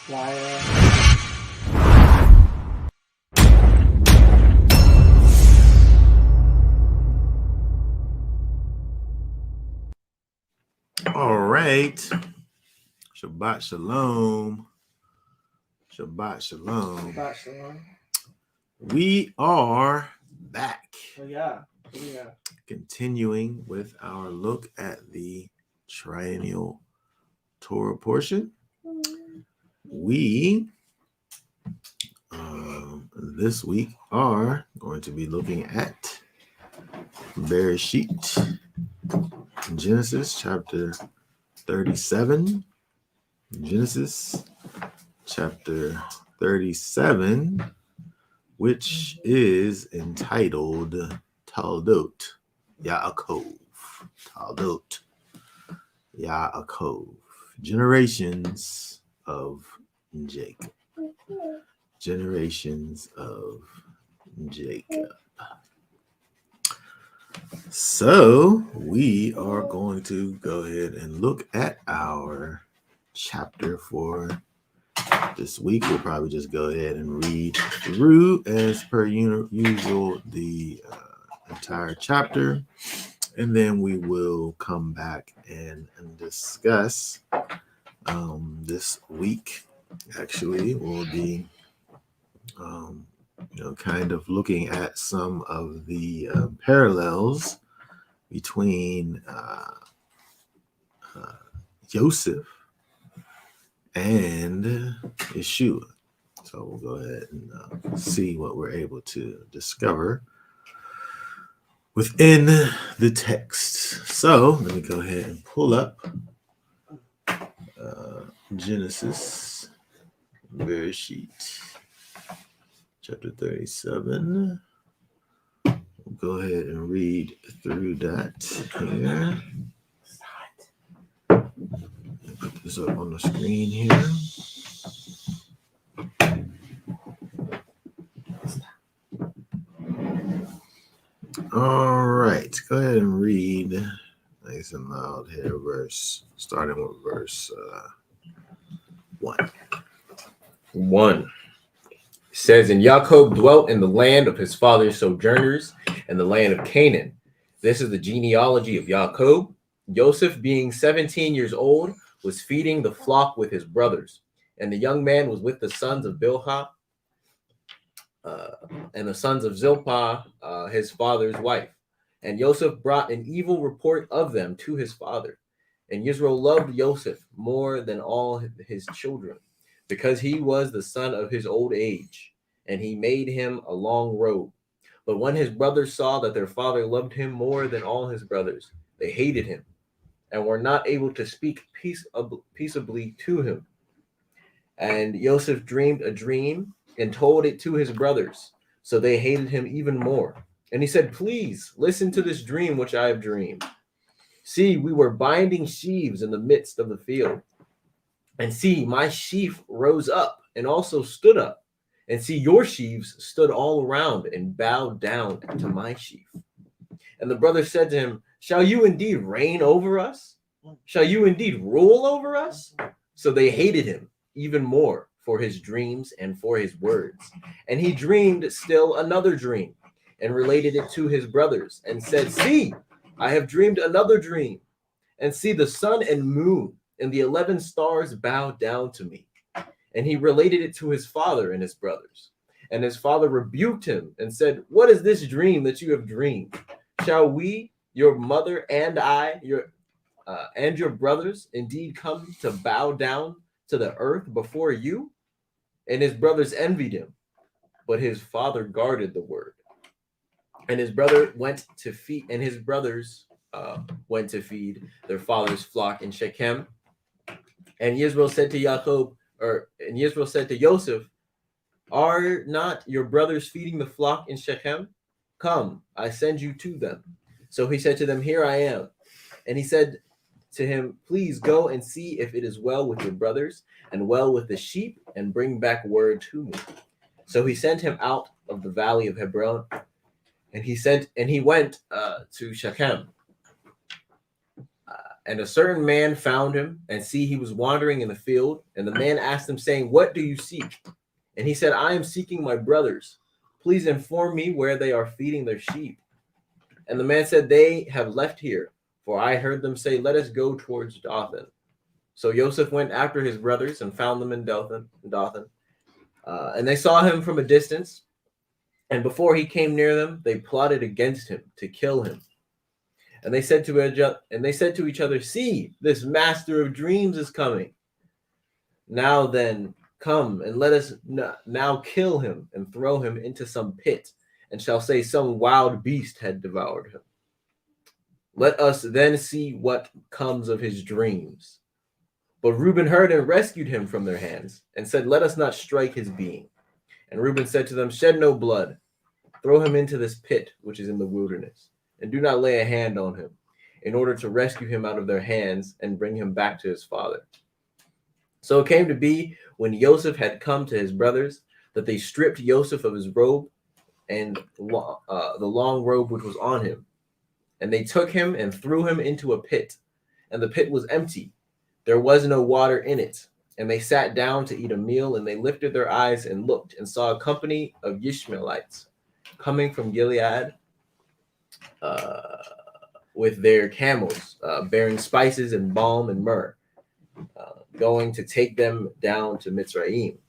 Liar. All right. Shabbat shalom. Shabbat shalom. Shabbat shalom. We are back. Oh yeah. Yeah. Continuing with our look at the triennial Torah portion. We this week are going to be looking at Bereshit, Genesis chapter 37. Genesis chapter 37, which is entitled Toldot, Yaakov. Toldot, Yaakov. Generations of Jacob. Generations of Jacob. So we are going to go ahead and look at our chapter for this week. We'll probably just go ahead and read through, as per usual, the entire chapter, and then we will come back and discuss. This week actually will be kind of looking at some of the parallels between Yosef and Yeshua. So we'll go ahead and see what we're able to discover within the text. So let me go ahead and pull up Genesis, Bereshit, chapter 37. We'll go ahead and read through that here. Put this up on the screen here. All right, go ahead and read nice and loud here, starting with verse 1. 1. It says, and Jacob dwelt in the land of his father's sojourners, in the land of Canaan. This is the genealogy of Jacob. Yosef, being 17 years old, was feeding the flock with his brothers. And the young man was with the sons of Bilhah and the sons of Zilpah, his father's wife. And Yosef brought an evil report of them to his father. And Yisro loved Yosef more than all his children, because he was the son of his old age, and he made him a long robe. But when his brothers saw that their father loved him more than all his brothers, they hated him, and were not able to speak peaceably to him. And Yosef dreamed a dream and told it to his brothers, so they hated him even more. And he said, please listen to this dream which I have dreamed. See, we were binding sheaves in the midst of the field. And see, my sheaf rose up and also stood up. And see, your sheaves stood all around and bowed down to my sheaf. And the brothers said to him, shall you indeed reign over us? Shall you indeed rule over us? So they hated him even more for his dreams and for his words. And he dreamed still another dream and related it to his brothers and said, see, I have dreamed another dream. And see, the sun and moon and the 11 stars bowed down to me. And he related it to his father and his brothers. And his father rebuked him and said, what is this dream that you have dreamed? Shall we, your mother and I, and your brothers indeed come to bow down to the earth before you? And his brothers envied him, but his father guarded the word. And his brother went to feed, and his brothers went to feed their father's flock in Shechem. And Yisro said to Yisro said to Yosef, are not your brothers feeding the flock in Shechem? Come, I send you to them. So he said to them, here I am. And he said to him, please go and see if it is well with your brothers and well with the sheep, and bring back word to me. So he sent him out of the valley of Hebron, and he went to Shechem. And a certain man found him, and see, he was wandering in the field. And the man asked him, saying, "What do you seek?" And he said, "I am seeking my brothers. Please inform me where they are feeding their sheep." And the man said, "They have left here, for I heard them say, 'Let us go towards Dothan.'" So Yosef went after his brothers and found them in Dothan. And they saw him from a distance. And before he came near them, they plotted against him to kill him. And they said to each other, "See, this master of dreams is coming. Now then, come and let us now kill him and throw him into some pit, and shall say some wild beast had devoured him. Let us then see what comes of his dreams." But Reuben heard and rescued him from their hands, and said, "Let us not strike his being." And Reuben said to them, "Shed no blood. Throw him into this pit which is in the wilderness, and do not lay a hand on him, in order to rescue him out of their hands and bring him back to his father." So it came to be, when Yosef had come to his brothers, that they stripped Yosef of his robe and the long robe which was on him. And they took him and threw him into a pit, and the pit was empty. There was no water in it. And they sat down to eat a meal, and they lifted their eyes and looked, and saw a company of Ishmaelites coming from Gilead with their camels, bearing spices and balm and myrrh, going to take them down to Mitzrayim.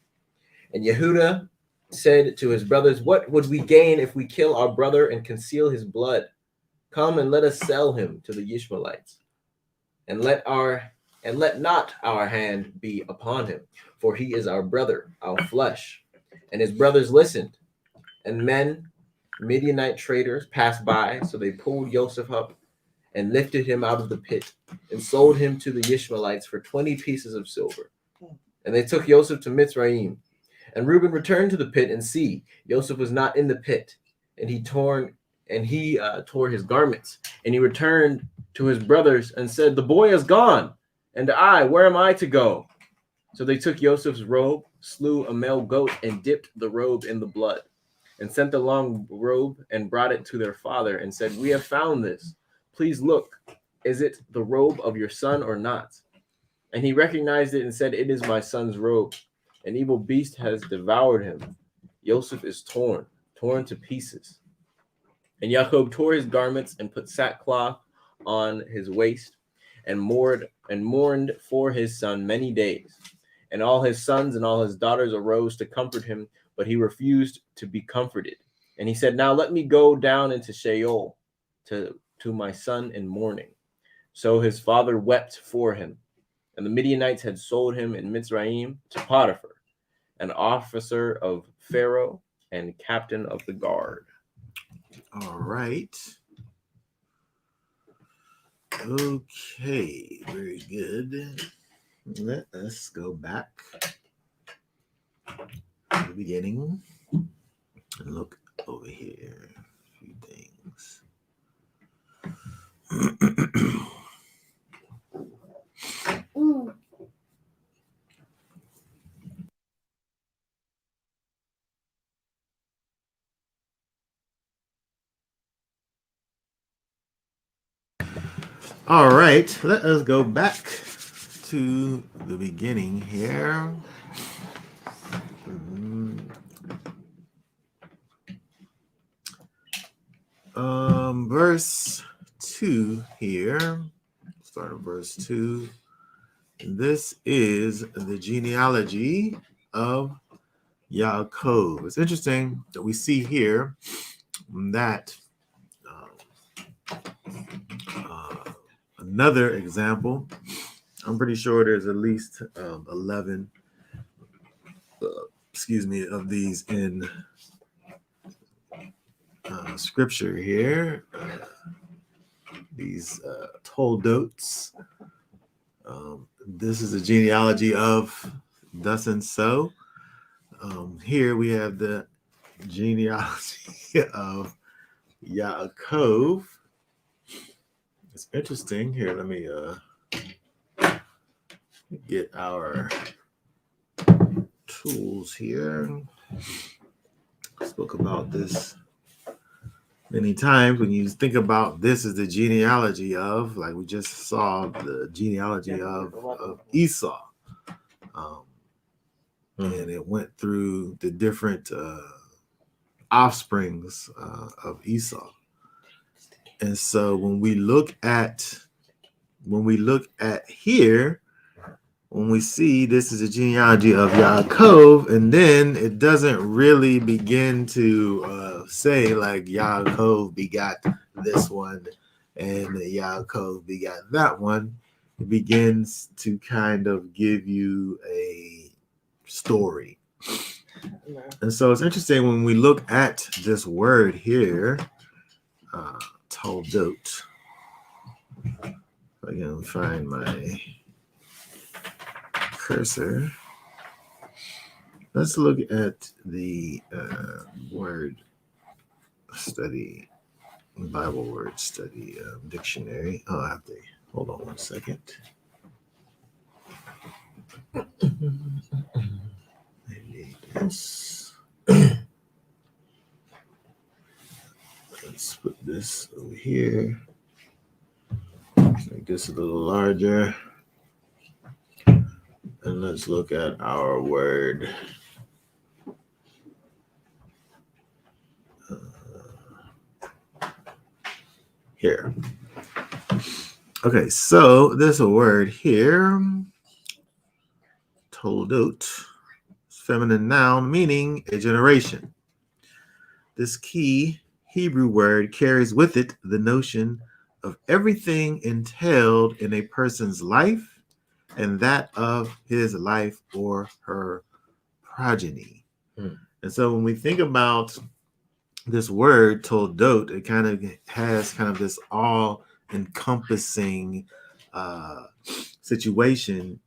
And Yehuda said to his brothers, "What would we gain if we kill our brother and conceal his blood? Come and let us sell him to the Ishmaelites, and let not our hand be upon him, for he is our brother, our flesh." And his brothers listened. And Midianite traders passed by, so they pulled Yosef up and lifted him out of the pit and sold him to the Ishmaelites for 20 pieces of silver. And they took Yosef to Mitzrayim. And Reuben returned to the pit, and see, Yosef was not in the pit. And he tore his garments. And he returned to his brothers and said, "The boy is gone. And I, where am I to go?" So they took Yosef's robe, slew a male goat, and dipped the robe in the blood, and sent the long robe and brought it to their father, and said, "We have found this. Please look, is it the robe of your son or not?" And he recognized it and said, "It is my son's robe. An evil beast has devoured him. Yosef is torn to pieces." And Jacob tore his garments and put sackcloth on his waist, and mourned for his son many days. And all his sons and all his daughters arose to comfort him, but he refused to be comforted. And he said, "Now let me go down into Sheol to my son in mourning." So his father wept for him. And the Midianites had sold him in Mitzrayim to Potiphar, an officer of Pharaoh and captain of the guard. All right. Okay, very good. Let us go back to the beginning and look over here. A few things. All right, let us go back to the beginning here. Verse 2 here. Start at verse 2. This is the genealogy of Yaakov. It's interesting that we see here that another example. I'm pretty sure there's at least 11 of these in scripture here. These Toldots. This is the genealogy of thus and so. Here we have the genealogy of Yaakov. It's interesting. Here, let me get our tools here. Spoke about this Many times when you think about this is the genealogy of, like we just saw the genealogy of Esau. Um, and it went through the different offsprings of Esau. And so when we look at here, when we see this is a genealogy of Yaakov, and then it doesn't really begin to say like Yaakov begot this one and Yaakov begot that one. It begins to kind of give you a story. Yeah. And so it's interesting when we look at this word here, Toldot. If I can find my cursor. Let's look at the word study, Bible word study dictionary. Oh, I have to hold on 1 second. Maybe this. Let's put this over here. Make this a little larger. And let's look at our word. Here. Okay, so there's a word here. Toldot, feminine noun meaning a generation. This key Hebrew word carries with it the notion of everything entailed in a person's life and that of his life or her progeny. And so when we think about this word Toldot, it kind of has kind of this all-encompassing situation,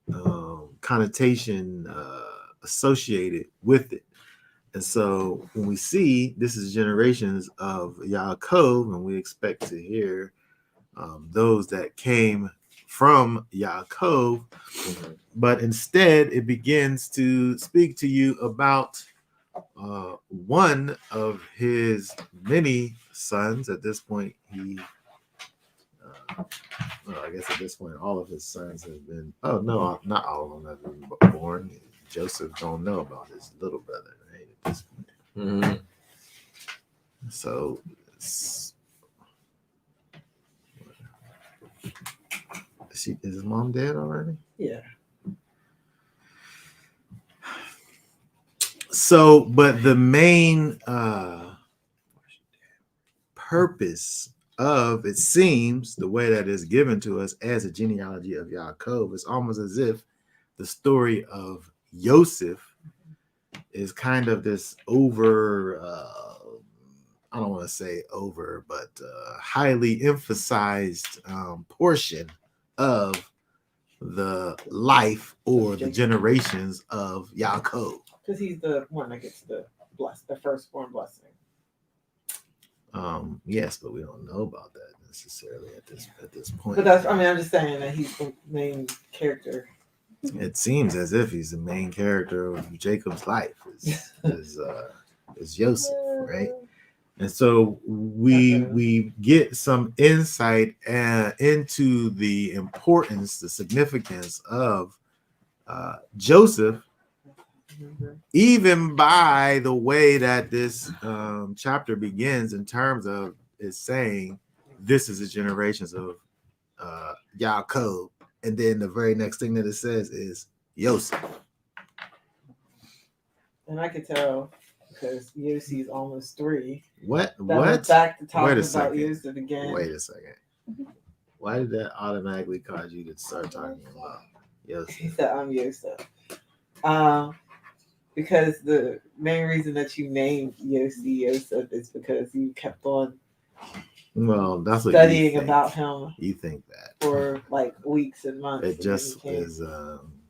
connotation associated with it. And so when we see this is generations of Yaakov, and we expect to hear those that came from Yaakov, but instead it begins to speak to you about one of his many sons. At this point, he, well, I guess at this point, all of his sons have been, oh no, not all of them have been born. Joseph don't know about his little brother, right, at this point. So, is his mom dead already? Yeah. So, but the main purpose of, it seems, the way that is given to us as a genealogy of Yaakov is almost as if the story of Yosef is kind of this over, I don't want to say over, but highly emphasized portion of the life or the generations of Yaakov. Because he's the one that gets the firstborn blessing. Yes, but we don't know about that necessarily at this point. But that's, I mean, I'm just saying that he's the main character. It seems as if he's the main character of Jacob's life is Yosef, right? And so we get some insight into the importance, the significance of Joseph, even by the way that this chapter begins in terms of is saying this is the generations of Yaakov, and then the very next thing that it says is Yosef. And I could tell because Yosef is almost 3. What? Back to talking Wait a about second. Yosef again. Wait a second. Why did that automatically cause you to start talking about Yosef? He said, I'm Yosef. Because the main reason that you named Yosef is because you kept on that's what studying about him. You think that for like weeks and months. It just is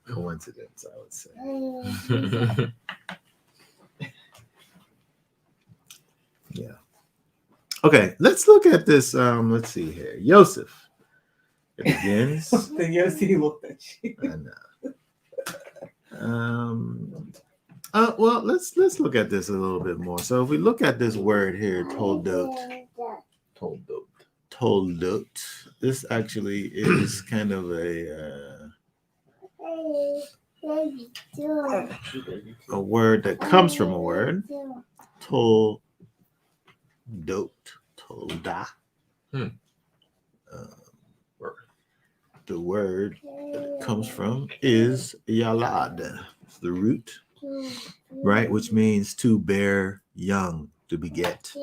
coincidence, I would say. Yeah. Okay, let's look at this. Let's see here. Yosef. It begins. The Yosef looked at you. I know. Well, let's look at this a little bit more. So if we look at this word here, Toldot, Toldot. Toldot. This actually is kind of a word that comes from a word. Toldot. Tolda. The word that it comes from is yalad. It's the root, right, which means to bear young, to beget.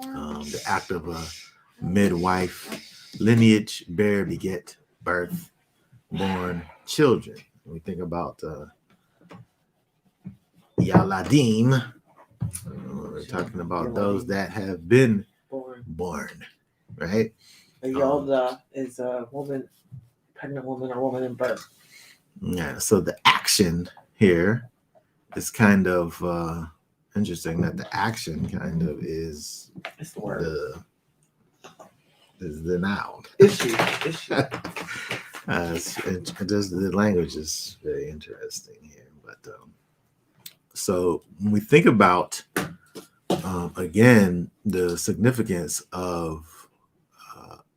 The act of a midwife, lineage, bear, beget, birth, born, children. When we think about Yaladim, we're talking about those that have been born, right? A Yalda is a woman, pregnant woman, or woman in birth. Yeah, so the action here is kind of interesting that the action kind of is It's the word. Is the noun. Issue. Just the language is very interesting here. But so when we think about again the significance of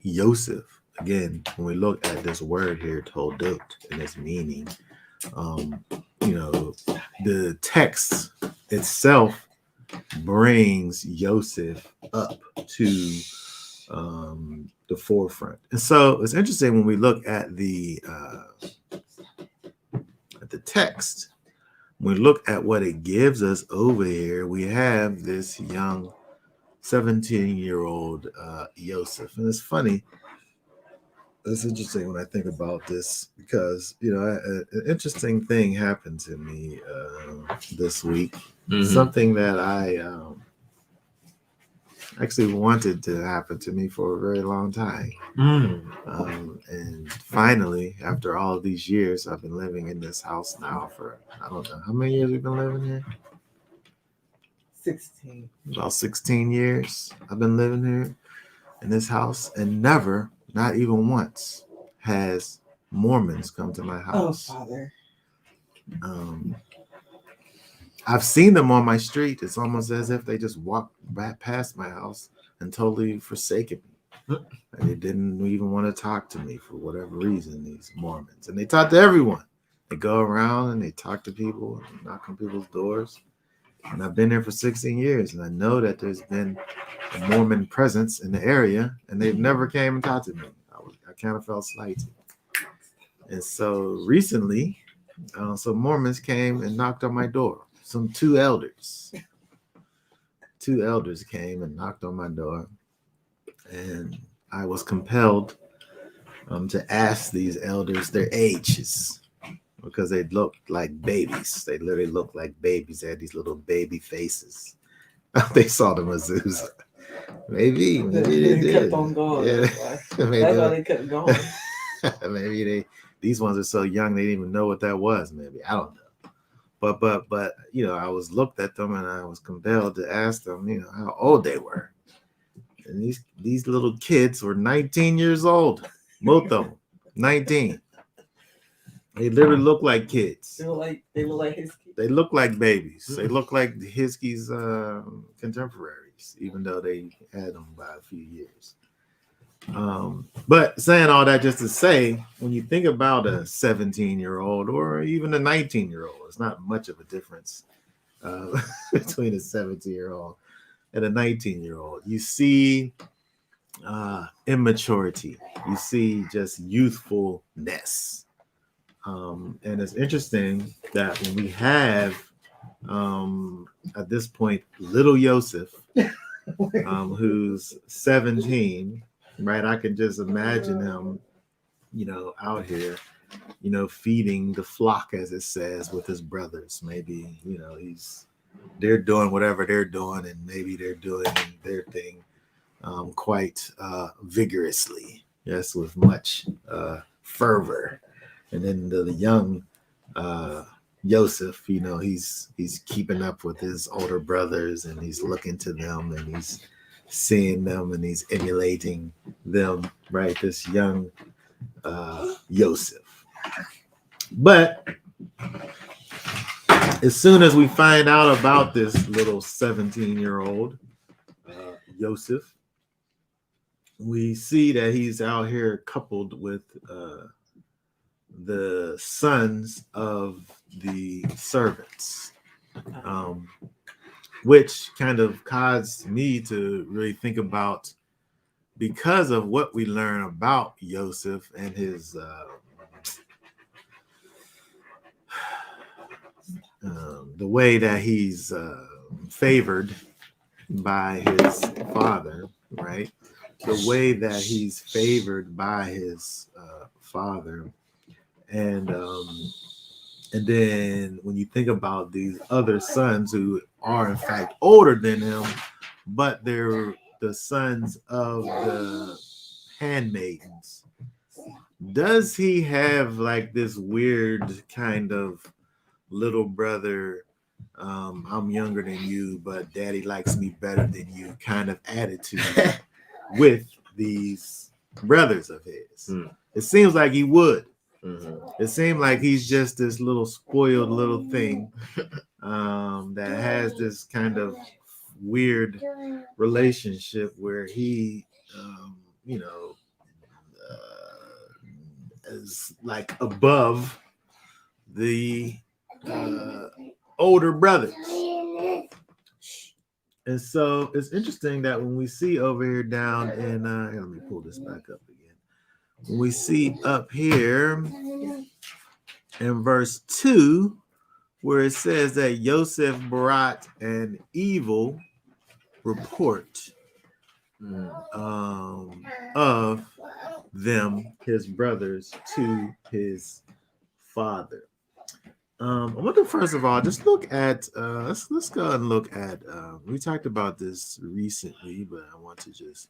Yosef, again when we look at this word here, Toldot, and its meaning, the text itself brings Yosef up to the forefront. And so it's interesting when we look at the text, when we look at what it gives us over here, we have this young 17-year-old Yosef. And it's funny, it's interesting when I think about this because, an interesting thing happened to me this week. Mm-hmm. Something that I actually wanted to happen to me for a very long time. And finally, after all of these years, I've been living in this house now for, I don't know, how many years we've been living here? 16. About 16 years I've been living here in this house, and never, not even once, has Mormons come to my house. Oh, Father. I've seen them on my street. It's almost as if they just walked right past my house and totally forsaken me. And they didn't even want to talk to me for whatever reason, these Mormons. And they talk to everyone. They go around and they talk to people and knock on people's doors. And I've been there for 16 years, and I know that there's been a Mormon presence in the area, and they've never came and talked to me. I kind of felt slighted. And so recently, some Mormons came and knocked on my door. Two elders came and knocked on my door, and I was compelled to ask these elders their ages because they looked like babies. They literally looked like babies. They had these little baby faces. They saw the Mezuzah. Maybe they did. Kept on going. Yeah. That's why they kept going. Maybe these ones are so young they didn't even know what that was. Maybe I don't know. But I was looked at them and I was compelled to ask them, how old they were. And these little kids were 19 years old, both of them, 19. They literally look like kids. They look like Hiskey. They look like babies. They look like Hiskey's contemporaries, even though they had them by a few years. But saying all that just to say, when you think about a 17-year-old or even a 19-year-old, it's not much of a difference between a 17-year-old and a 19-year-old. You see immaturity. You see just youthfulness. And it's interesting that when we have, at this point, little Yosef, who's 17, right? I can just imagine him, out here, feeding the flock, as it says, with his brothers. Maybe, they're doing whatever they're doing, and maybe they're doing their thing quite vigorously, yes, with much fervor. And then the young Yosef, he's keeping up with his older brothers, and he's looking to them, and he's seeing them, and he's emulating them, right? This young Yosef. But as soon as we find out about this little 17-year-old Yosef, we see that he's out here coupled with the sons of the servants, which kind of caused me to really think about, because of what we learn about Yosef and his the way that he's favored by his father, right? The way that he's favored by his father, and then when you think about these other sons who are in fact older than him, but they're the sons of the handmaidens, does he have like this weird kind of little brother, I'm younger than you, but daddy likes me better than you kind of attitude with these brothers of his? It seems like he would. It seemed like he's just this little spoiled little thing that has this kind of weird relationship where he, you know, is like above the older brothers. And so it's interesting that when we see over here down in, let me pull this back up again. When we see up here in verse 2, where it says that Yosef brought an evil report of them, his brothers, to his father. I want to first of all just look at let's go ahead and look at we talked about this recently, but I want to just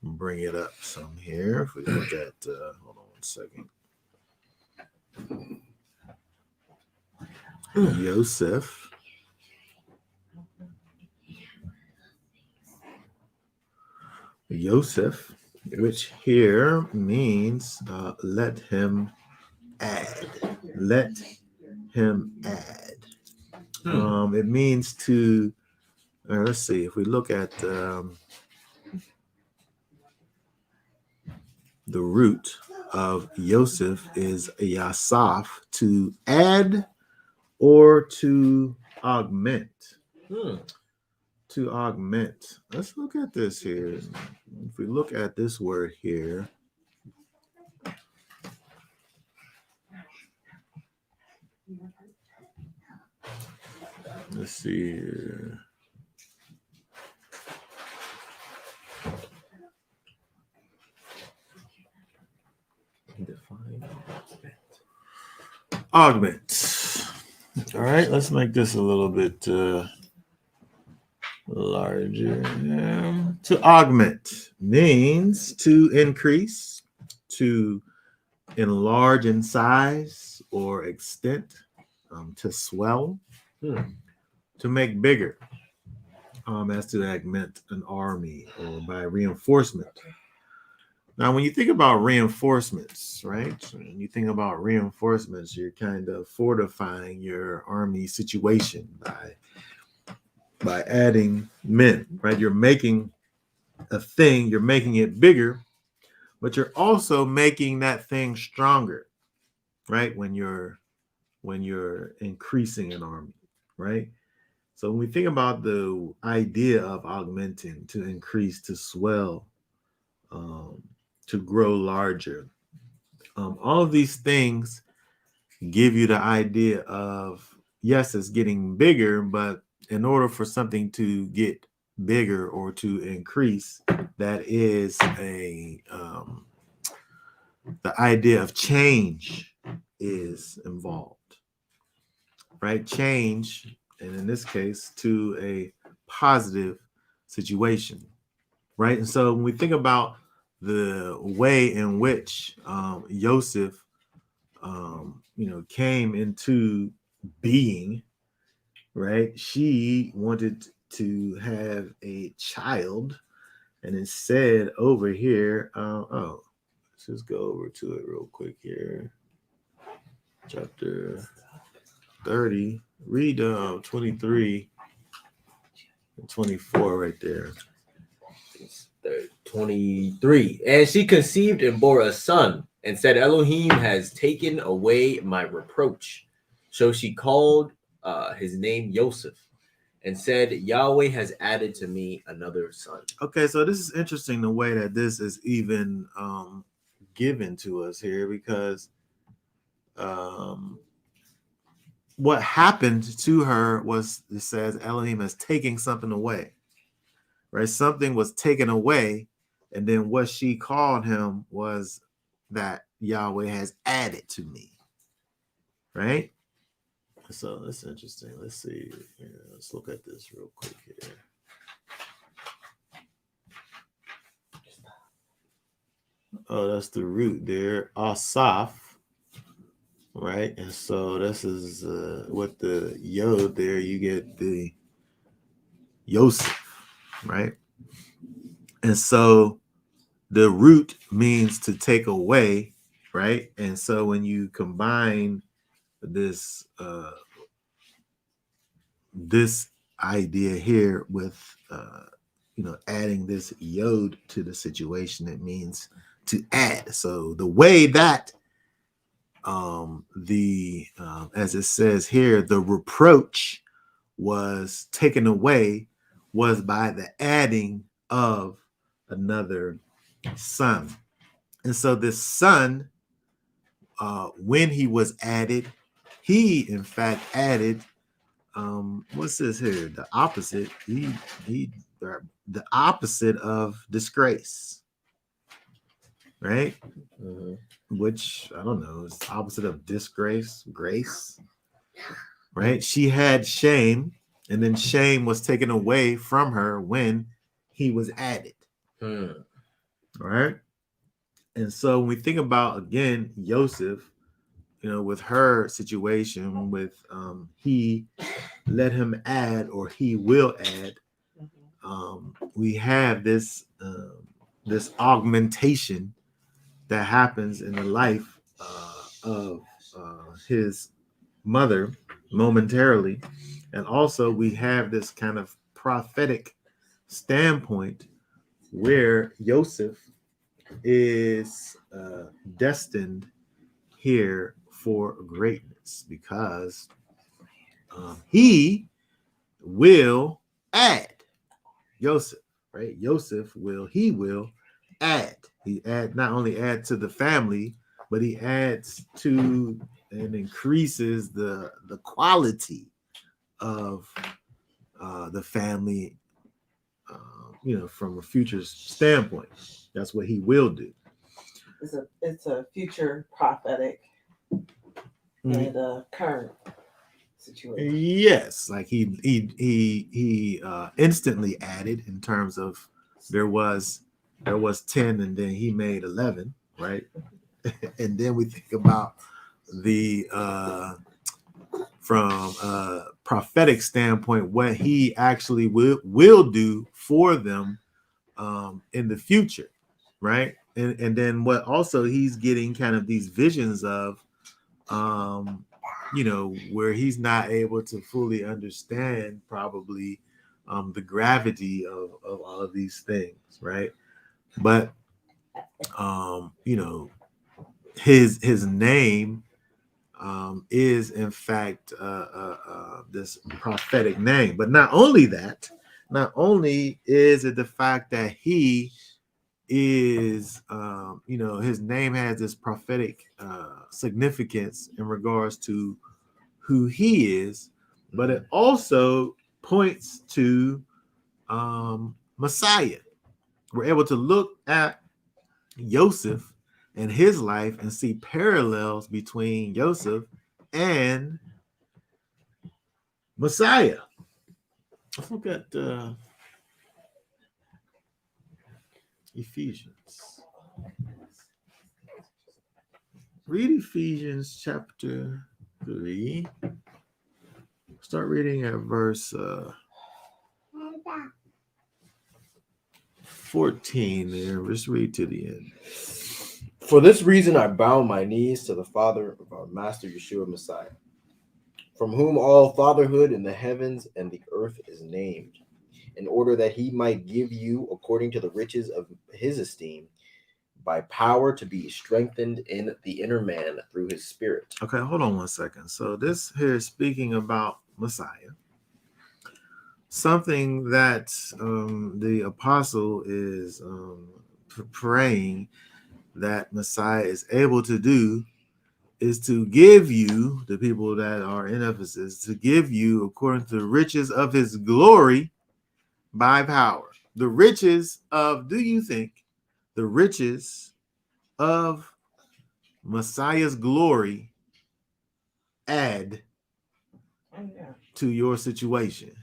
bring it up some here. If we look at hold on one second. Yosef. Yosef, which here means let him add. Let him add. It means to, let's see, if we look at the root of Yosef is Yasaf, to add or to augment. To augment. Let's look at this here. If we look at this word here, let's see here. Define augment. All right, let's make this a little bit larger. To augment means to increase, to enlarge in size or extent, to swell, to make bigger, as to augment an army or by reinforcement. Now, when you think about reinforcements, right? When you think about reinforcements, you're kind of fortifying your army situation by adding men, right? You're making a thing, you're making it bigger, but you're also making that thing stronger, right? When you're increasing an army, right? So when we think about the idea of augmenting, to increase, to swell, to grow larger, all of these things give you the idea of, yes, it's getting bigger, but in order for something to get bigger or to increase, that is the idea of change is involved, right? Change, and in this case, to a positive situation, right? And so when we think about the way in which Yosef, came into being, right? She wanted to have a child, and it said over here, let's just go over to it real quick here. Chapter 30, read 23 and 24 right there. 23. And she conceived and bore a son, and said, Elohim has taken away my reproach. So she called his name Yosef, and said, Yahweh has added to me another son. Okay, so this is interesting the way that this is even given to us here, because what happened to her was, it says Elohim is taking something away, right? Something was taken away, and then what she called him was that Yahweh has added to me, right? So that's interesting. Let's see. Yeah, let's look at this real quick here. Oh, that's the root there, Asaph, right? And so this is with the yod there, you get the Yosef, right? And so the root means to take away, right? And so when you combine this this idea here with adding this yod to the situation, it means to add. So the way that as it says here, the reproach was taken away was by the adding of another son. And so this son, when he was added, he in fact added what's this here? The opposite. The opposite of disgrace, right? Which I don't know is opposite of disgrace, grace, right? She had shame, and then shame was taken away from her when he was added, right? And so when we think about again Yosef, with her situation with he let him add, or he will add, we have this this augmentation that happens in the life of his mother momentarily. And also we have this kind of prophetic standpoint where Yosef is destined here for greatness, because he will add. Yosef, right? He will add. He not only add to the family, but he adds to and increases the quality of the family, from a future standpoint. That's what he will do. It's a future prophetic and a current situation. Yes, like he instantly added, in terms of there was 10 and then he made 11, right? And then we think about the from a prophetic standpoint, what he actually will do for them in the future, right? And then what also he's getting kind of these visions of where he's not able to fully understand probably the gravity of all of these things, right? But his name is in fact this prophetic name. But not only is it the fact that he is his name has this prophetic significance in regards to who he is, but it also points to Messiah. We're able to look at Yosef and his life and see parallels between Yosef and Messiah. Let's look at Ephesians. Read Ephesians chapter 3. Start reading at verse 14 there. Let's read to the end. For this reason I bow my knees to the Father of our Master Yeshua Messiah, from whom all fatherhood in the heavens and the earth is named, in order that he might give you, according to the riches of his esteem, by power to be strengthened in the inner man through his spirit. Okay, hold on one second. So this here is speaking about Messiah, something that the apostle is praying that Messiah is able to do is to give you, the people that are in Ephesus, to give you according to the riches of his glory by power. The riches of, do you think the riches of Messiah's glory add to your situation?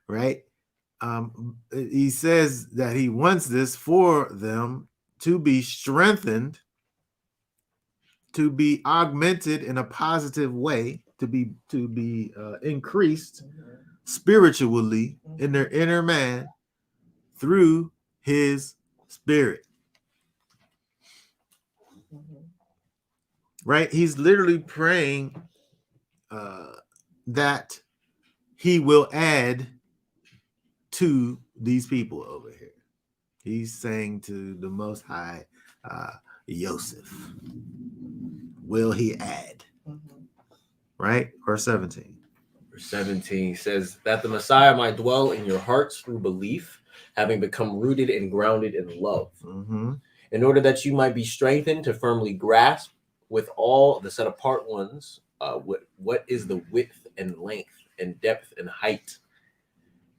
Right? He says that he wants this for them to be strengthened, to be augmented in a positive way, to be increased spiritually in their inner man through his spirit. Right? He's literally praying that he will add to these people over here. He's saying to the Most High, Yosef, will he add? Right? Verse 17. Verse 17 says that the Messiah might dwell in your hearts through belief, having become rooted and grounded in love, in order that you might be strengthened to firmly grasp with all the set apart ones what is the width and length and depth and height,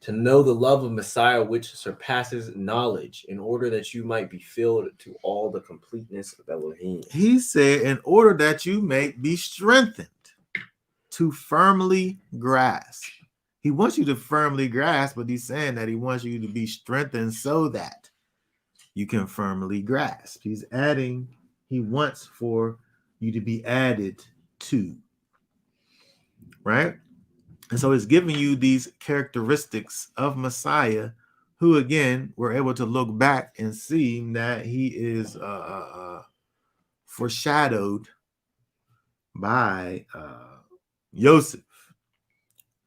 to know the love of Messiah which surpasses knowledge, in order that you might be filled to all the completeness of Elohim. He said, in order that you may be strengthened to firmly grasp. He wants you to firmly grasp, but he's saying that he wants you to be strengthened so that you can firmly grasp. He's adding, he wants for you to be added to. Right? And so it's giving you these characteristics of Messiah, who again, we're able to look back and see that he is foreshadowed by Yosef,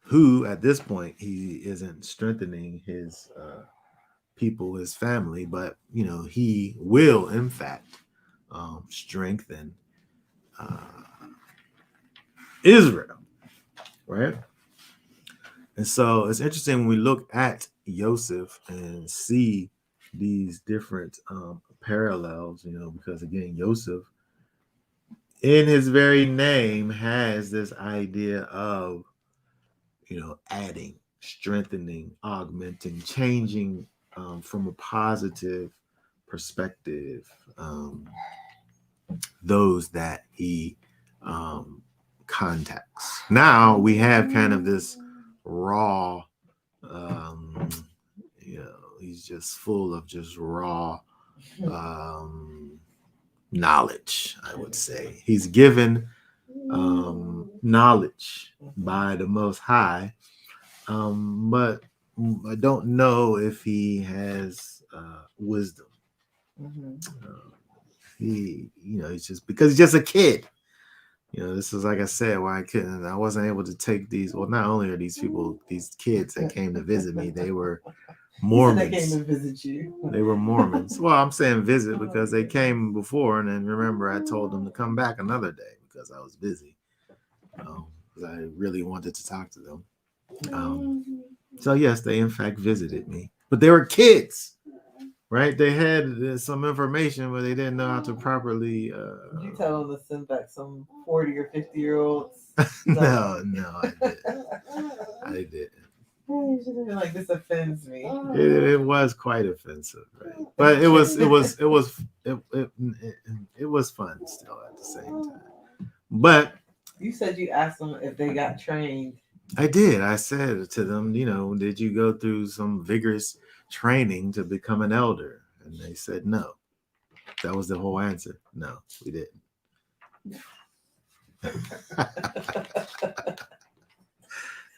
who at this point, he isn't strengthening his people, his family, but he will in fact strengthen Israel, right? And so it's interesting when we look at Yosef and see these different parallels, because again, Yosef in his very name has this idea of, adding, strengthening, augmenting, changing from a positive perspective, those that he contacts. Now we have kind of this raw, he's just full of just raw knowledge, I would say. He's given knowledge by the Most High, but I don't know if he has wisdom. He's just, because he's just a kid. This is, like I said, why I wasn't able to take these. Well, not only are these people, these kids that came to visit me, they were Mormons. They came to visit you. They were Mormons. Well, I'm saying visit because they came before, and then remember I told them to come back another day because I was busy. Because I really wanted to talk to them. So yes, they in fact visited me, but they were kids, right? They had some information, but they didn't know how to properly. You tell them to send back some 40 or 50-year-olds. No, I didn't. Like, this offends me. It was quite offensive, right? But it was fun still at the same time. But you said you asked them if they got trained. I did. I said to them, did you go through some vigorous training to become an elder? And they said no. That was the whole answer. No, we didn't.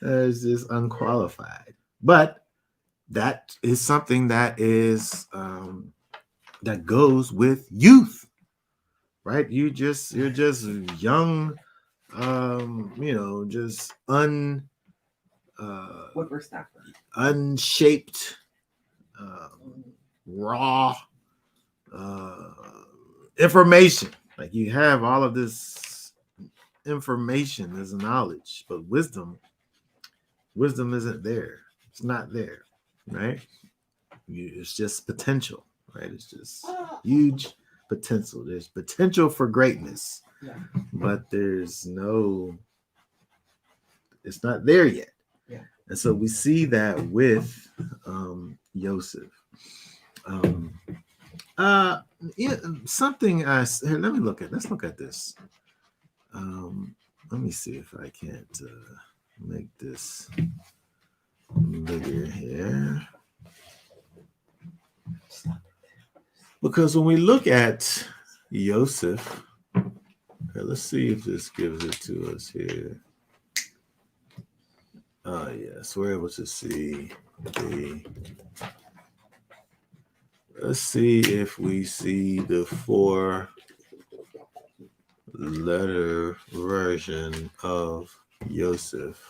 It's just unqualified. But that is something that is that goes with youth, right? You're just young, just Whippersnapper. unshaped, raw information. Like you have all of this information, this knowledge, but wisdom isn't there. It's not there, right? It's just potential, right? It's just huge potential. There's potential for greatness, Yeah. but it's not there yet. Yeah. And so we see that with Yosef. Something let's look at this. Let me see if I can't make this bigger here. Because when we look at Yosef, let's see if this gives it to us here. Yes, we're able to see let's see if we see the 4-letter version of Yosef.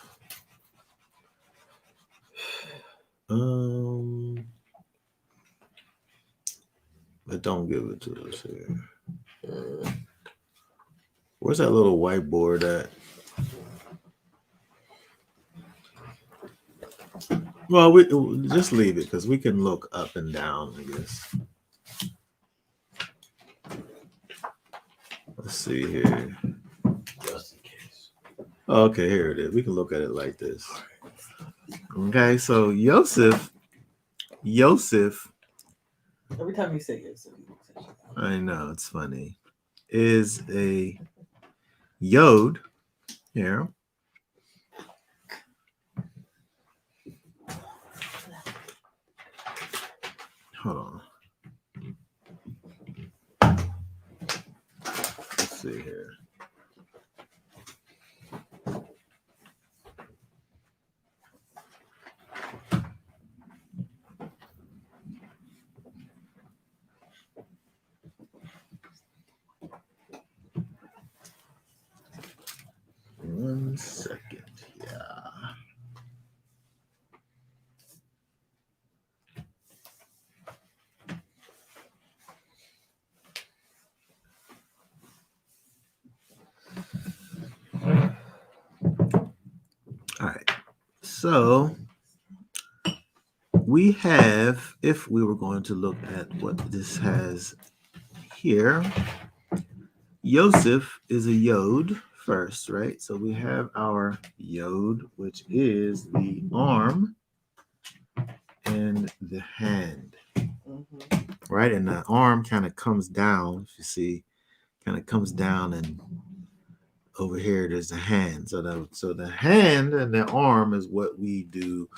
But don't give it to us here. Where's that little whiteboard at? Well, we just leave it because we can look up and down, I guess. Let's see here. Just in case. Okay, here it is. We can look at it like this. Okay, so Yosef. Every time you say Yosef, I know, it's funny. Is a yod here. Hold on. Let's see here. One second. Yeah. All right. So we have, if we were going to look at what this has here, Yosef is a yod first, right? So we have our yod, which is the arm and the hand, right? And the arm kind of comes down, if you see, kind of comes down, and over here there's the hand. So the hand and the arm is what we do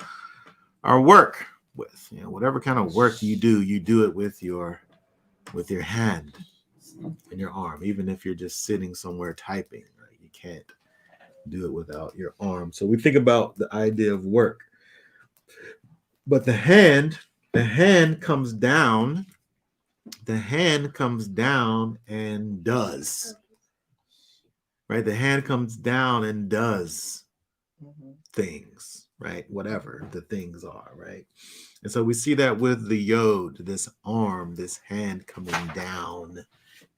our work with. You know, whatever kind of work you do it with your hand and your arm. Even if you're just sitting somewhere typing, right? You can't do it without your arm. So we think about the idea of work. But the hand comes down. The hand comes down and does. Right? The hand comes down and does things, right? Whatever the things are, right? And so we see that with the yod, this arm, this hand coming down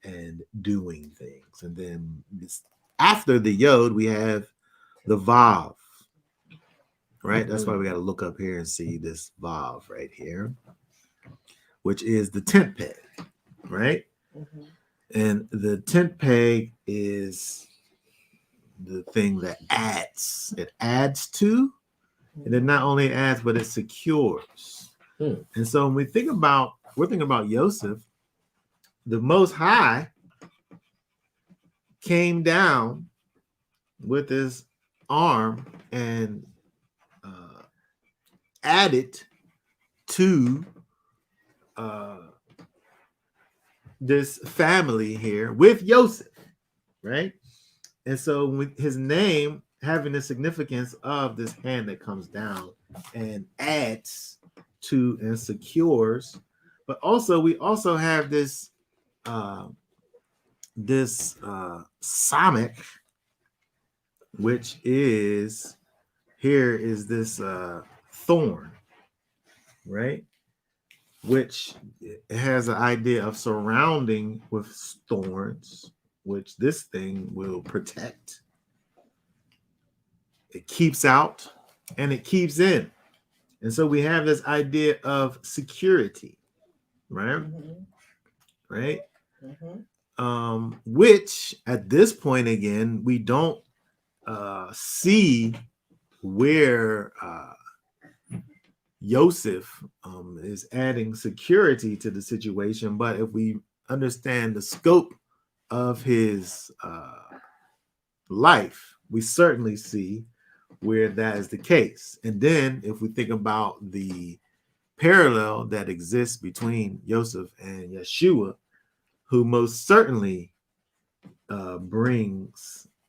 and doing things. And then after the yod, we have the vav, right? That's why we got to look up here and see this vav right here, which is the tent peg, right? And the tent peg is the thing that adds. It adds to, and it not only adds, but it secures. And so when we're thinking about Yosef, the Most High came down with his arm and added to this family here with Yosef, right? And so with his name having the significance of this hand that comes down and adds to and secures, but also we also have this samach, which is here is this thorn, right? Which has an idea of surrounding with thorns, which this thing will protect. It keeps out and it keeps in. And so we have this idea of security, right? Right? Which at this point, again, we don't see where Yosef is adding security to the situation. But if we understand the scope of his life, we certainly see where that is the case. And then if we think about the parallel that exists between Yosef and Yeshua, who most certainly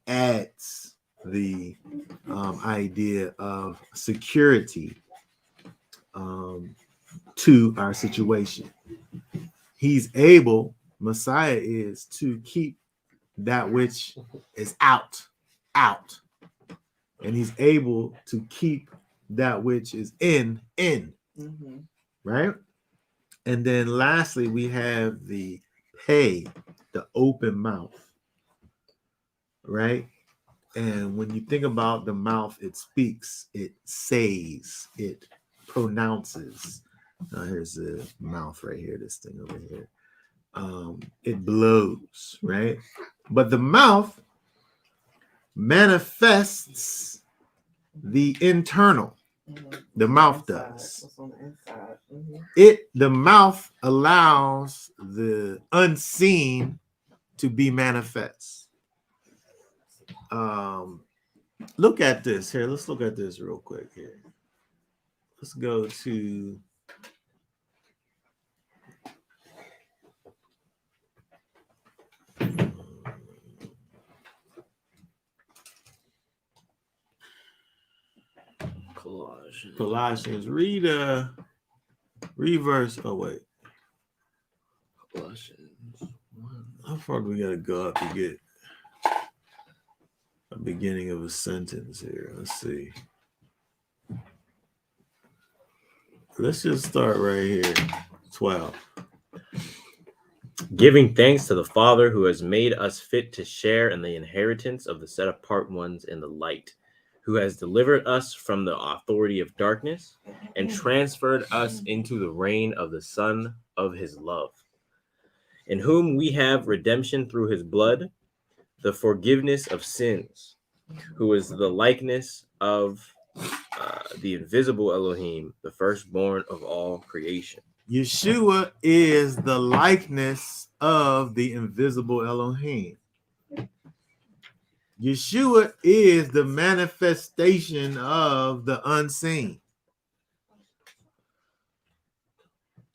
adds the idea of security to our situation. He's able, Messiah is, to keep that which is out. And he's able to keep that which is in. Right? And then lastly, we have the pay, the open mouth. Right? And when you think about the mouth, it speaks, it says, it pronounces. Here's the mouth right here, this thing over here. It blows, right? But the mouth manifests the internal. The mouth does. What's on the inside. The mouth allows the unseen to be manifest. Look at this here. Let's look at this real quick here. Let's go to Colossians. Read verse. Oh wait. Colossians 1. How far do we gotta go up to get a beginning of a sentence here? Let's see. Let's just start right here. 12. Giving thanks to the Father who has made us fit to share in the inheritance of the set apart ones in the light, who has delivered us from the authority of darkness and transferred us into the reign of the Son of his love, in whom we have redemption through his blood, the forgiveness of sins, who is the likeness of the invisible Elohim, the firstborn of all creation. Yeshua is the likeness of the invisible Elohim. Yeshua is the manifestation of the unseen.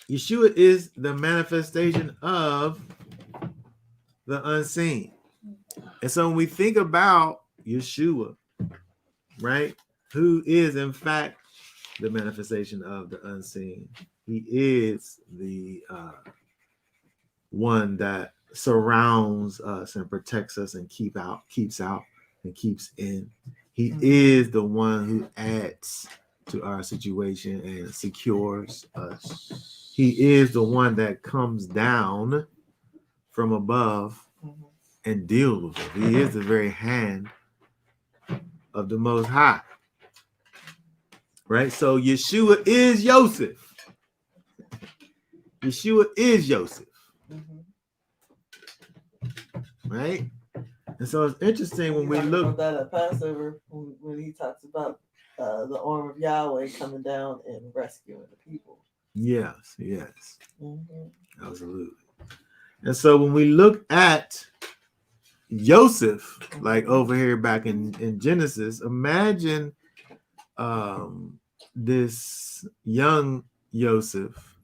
Yeshua is the manifestation of the unseen. And so when we think about Yeshua, right, who is in fact the manifestation of the unseen, he is the one that surrounds us and protects us and keeps out and keeps in. He is the one who adds to our situation and secures us. He is the one that comes down from above and deals with it. He is the very hand of the Most High. Right? So Yeshua is Yosef. Yeshua is Yosef. Right? And so it's interesting when we look that at Passover when he talks about the arm of Yahweh coming down and rescuing the people. Yes. Absolutely. And so when we look at Yosef, like over here back in Genesis, imagine this young Yosef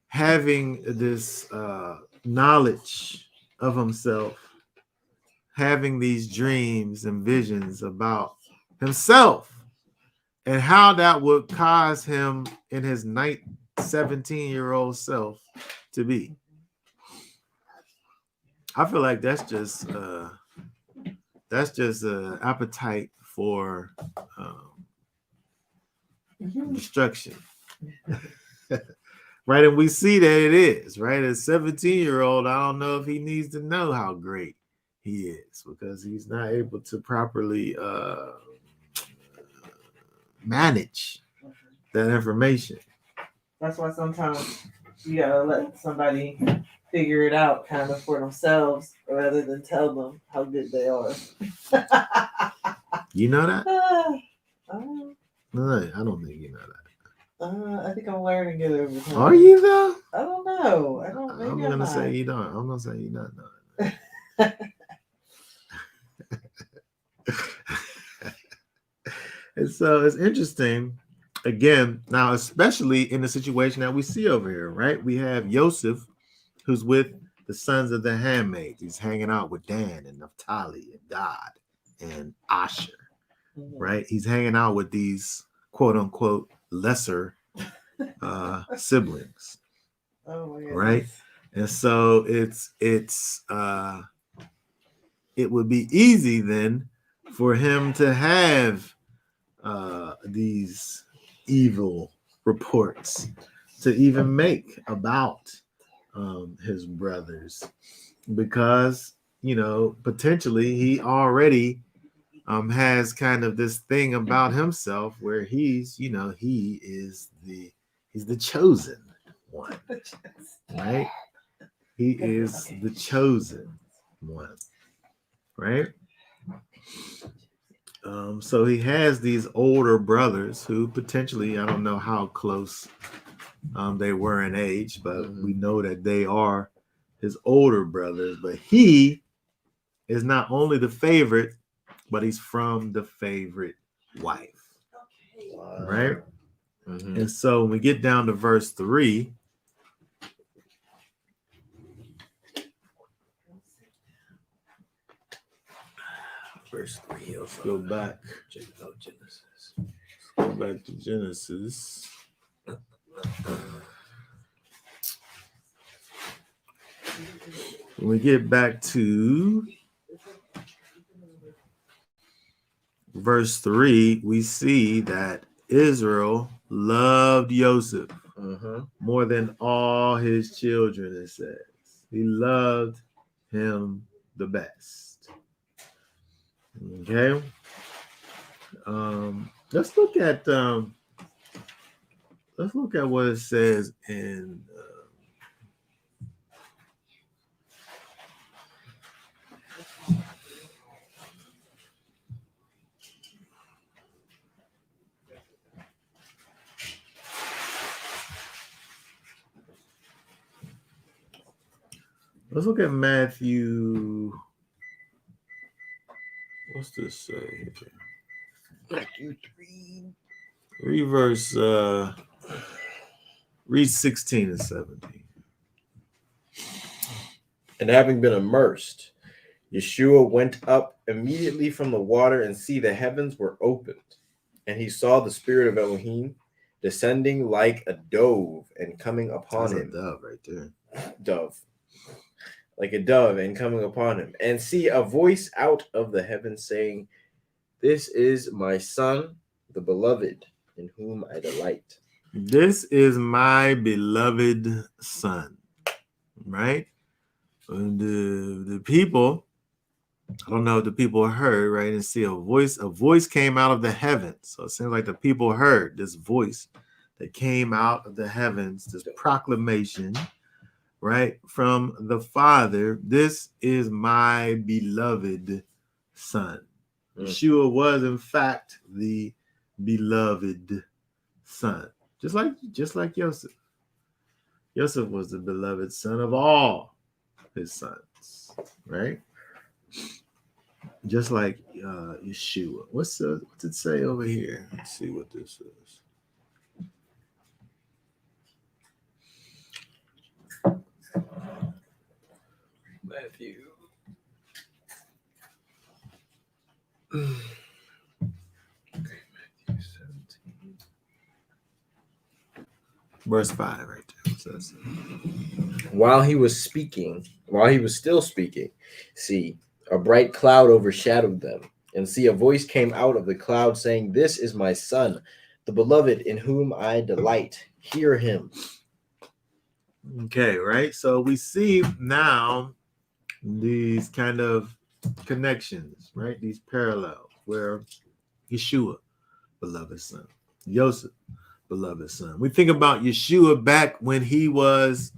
having this knowledge of himself, having these dreams and visions about himself and how that would cause him in his 17-year-old self to be. I feel like that's just appetite for destruction. Right, and we see that it is, right? A 17-year-old, I don't know if he needs to know how great he is because he's not able to properly manage that information. That's why sometimes you gotta let somebody figure it out kind of for themselves rather than tell them how good they are. You know that? Uh, No, I don't think you know that. I think I'm learning it over time. Are you though? I don't know. I don't. Maybe I'm I'm gonna not. say you don't. I'm gonna say you don't know. And so it's interesting. Again, now especially in the situation that we see over here, right? We have Yosef, who's with the sons of the handmaids. He's hanging out with Dan and Naphtali and Gad and Asher, right? He's hanging out with these quote unquote lesser siblings, Oh my goodness. right? And so it would be easy then for him to have these evil reports to even make about his brothers, because potentially he already has kind of this thing about himself where he's he's the chosen one, right? He is the chosen one, right? So he has these older brothers who potentially, I don't know how close they were in age, but we know that they are his older brothers. But he is not only the favorite, but he's from the favorite wife, right? Mm-hmm. And so when we get down to verse 3, let's go back. Genesis. Go back to Genesis. When we get back to verse 3, we see that Israel loved Yosef more than all his children, it says. He loved him the best. Okay. Let's look at what it says in let's look at Matthew. What's this say? Matthew 3. Read 16 and 17. And having been immersed, Yeshua went up immediately from the water, and see, the heavens were opened. And he saw the Spirit of Elohim descending like a dove and coming upon him. That's a dove right there. Dove. Like a dove and coming upon him. And see a voice out of the heavens saying, "This is my son, the beloved, in whom I delight." This is my beloved son, right? And the people, I don't know if the people heard, right? And see a voice came out of the heavens. So it seems like the people heard this voice that came out of the heavens, this proclamation, right, from the Father. This is my beloved son. Yeshua was, in fact, the beloved son. Just like Yosef. Yosef was the beloved son of all his sons, right? Just like Yeshua. What's it say over here? Let's see what this is. Matthew. Matthew 17. Verse 5 right there. It says, While he was still speaking, see, a bright cloud overshadowed them. And see, a voice came out of the cloud saying, "This is my son, the beloved in whom I delight. Hear him. Okay, right. So we see now these kind of connections, right? These parallels where Yeshua, beloved son, Yosef, beloved son. We think about Yeshua back when he was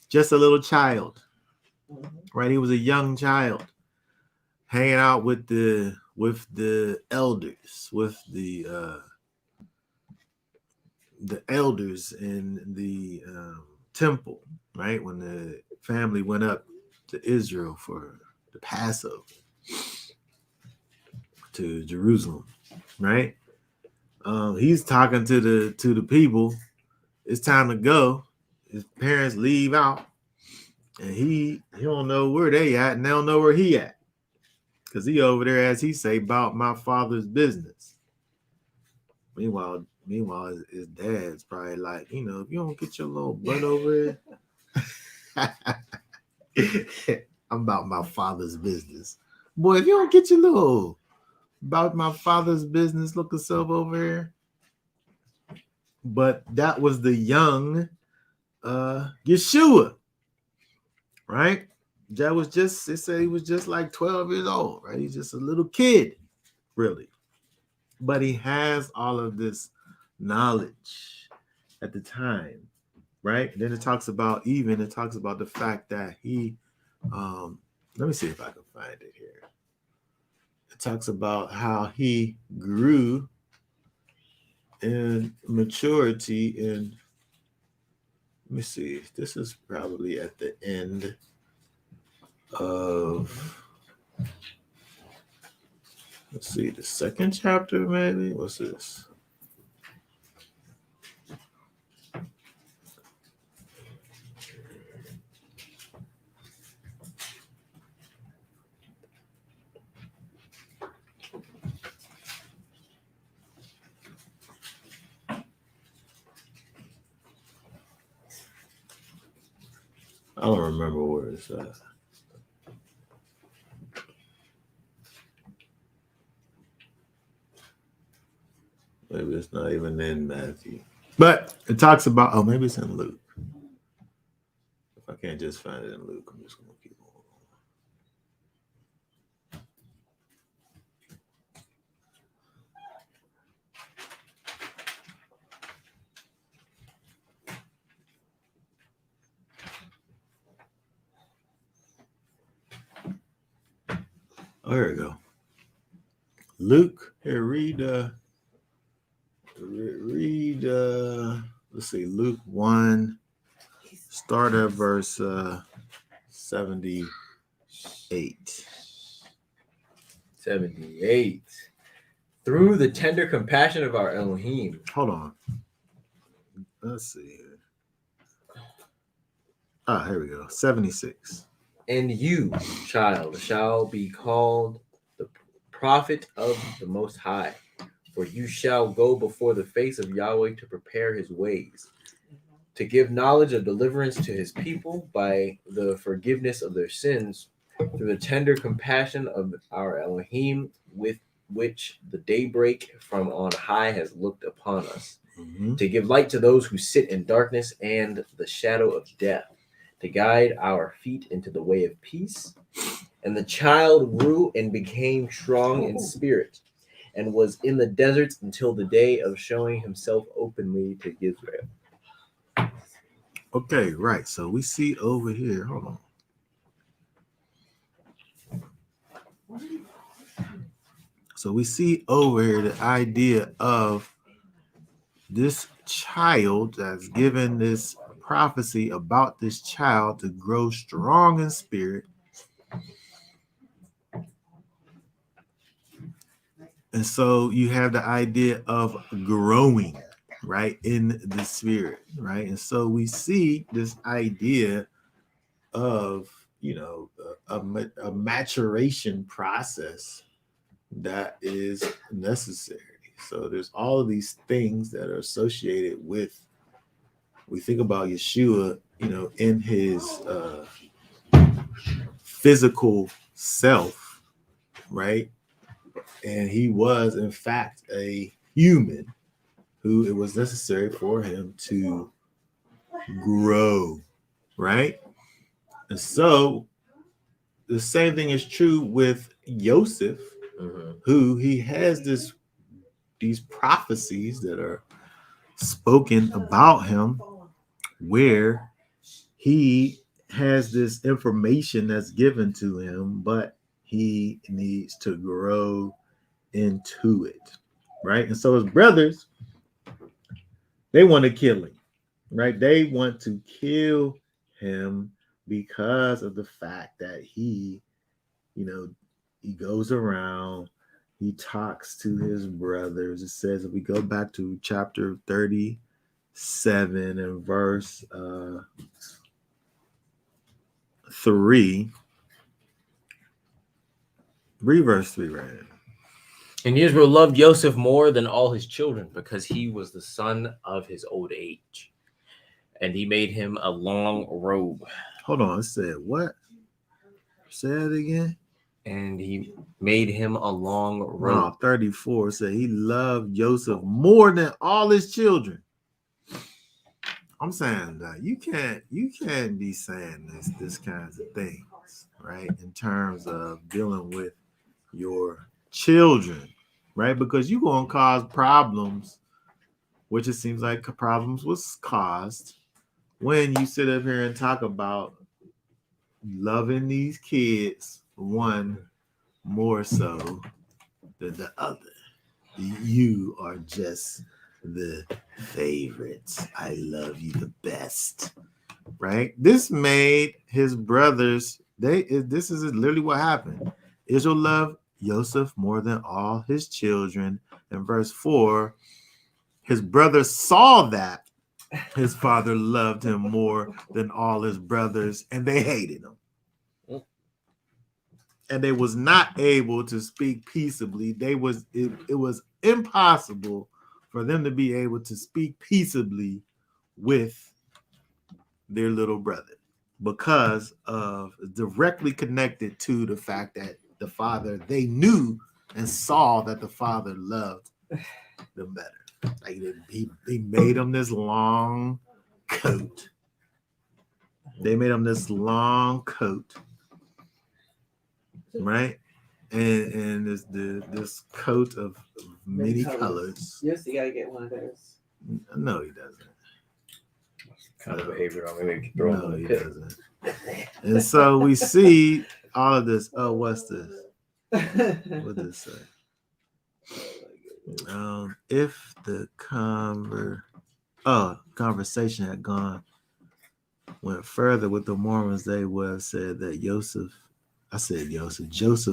just a little child, right? He was a young child, hanging out with the elders, with the elders in the temple, right? When the family went up to Israel for the Passover to Jerusalem, right? He's talking to the people. It's time to go. His parents leave out, and he don't know where they at, and they don't know where he at, because he over there, as he say, about my father's business. Meanwhile, his dad's probably like, if you don't get your little butt over here, I'm about my father's business. Boy, if you don't get your little about my father's business, look yourself over here. But that was the young Yeshua, right? That was just, it said he was just like 12 years old, right? He's just a little kid, really. But he has all of this knowledge at the time, right? And then it talks about the fact that he, let me see if I can find it here. It talks about how he grew in maturity in, let me see, this is probably at the end of, let's see, the second chapter, maybe. What's this? I don't remember where it's at. Maybe it's not even in Matthew. But it talks about, oh, maybe it's in Luke. If I can't just find it in Luke, I'm just going to keep on. Oh, here we go. Luke, here, read, let's see, Luke 1, start at verse 78. 78. Through the tender compassion of our Elohim. Hold on. Let's see here. Here we go. 76. And you, child, shall be called the prophet of the Most High, for you shall go before the face of Yahweh to prepare his ways, to give knowledge of deliverance to his people by the forgiveness of their sins, through the tender compassion of our Elohim, with which the daybreak from on high has looked upon us, to give light to those who sit in darkness and the shadow of death, to guide our feet into the way of peace. And the child grew and became strong in spirit, and was in the deserts until the day of showing himself openly to Israel. Okay, right. So we see over here, hold on. So we see over here the idea of this child that's given this prophecy about this child to grow strong in spirit. And so you have the idea of growing, right, in the spirit, right? And so we see this idea of, a maturation process that is necessary. So there's all of these things that are associated with, we think about Yeshua, in his physical self, right? And he was, in fact, a human who it was necessary for him to grow, right? And so the same thing is true with Yosef, who he has these prophecies that are spoken about him, where he has this information that's given to him, but he needs to grow into it, right? And so his brothers, they want to kill him, right? They want to kill him because of the fact that he, he goes around, he talks to his brothers. It says, if we go back to chapter 37 and verse 3, read verse 3 right now. And Israel loved Yosef more than all his children, because he was the son of his old age. And he made him a long robe. Hold on, it said what? Say it again. And he made him a long robe. 34 said he loved Joseph more than all his children. I'm saying that you can't be saying this kinds of things, right? In terms of dealing with your children, right? Because you're gonna cause problems, which it seems like problems was caused when you sit up here and talk about loving these kids, one more so than the other. You are just the favorites. I love you the best, right? This made his brothers, this is literally what happened. Israel loved Yosef more than all his children. In verse 4, his brothers saw that his father loved him more than all his brothers, and they hated him. And they was not able to speak peaceably. It was impossible for them to be able to speak peaceably with their little brother, because of directly connected to the fact that the father, they knew and saw that the father loved them better. Like he made him this long coat. They made him this long coat, right? And this coat of many colors. Yes, you gotta get one of those. No, he doesn't. Kind of behavior. I'm gonna throw him No, in he the pit. doesn't. And so we see all of this. Oh, what's this? What does it say? If the conversation had went further with the Mormons, they would have said that Joseph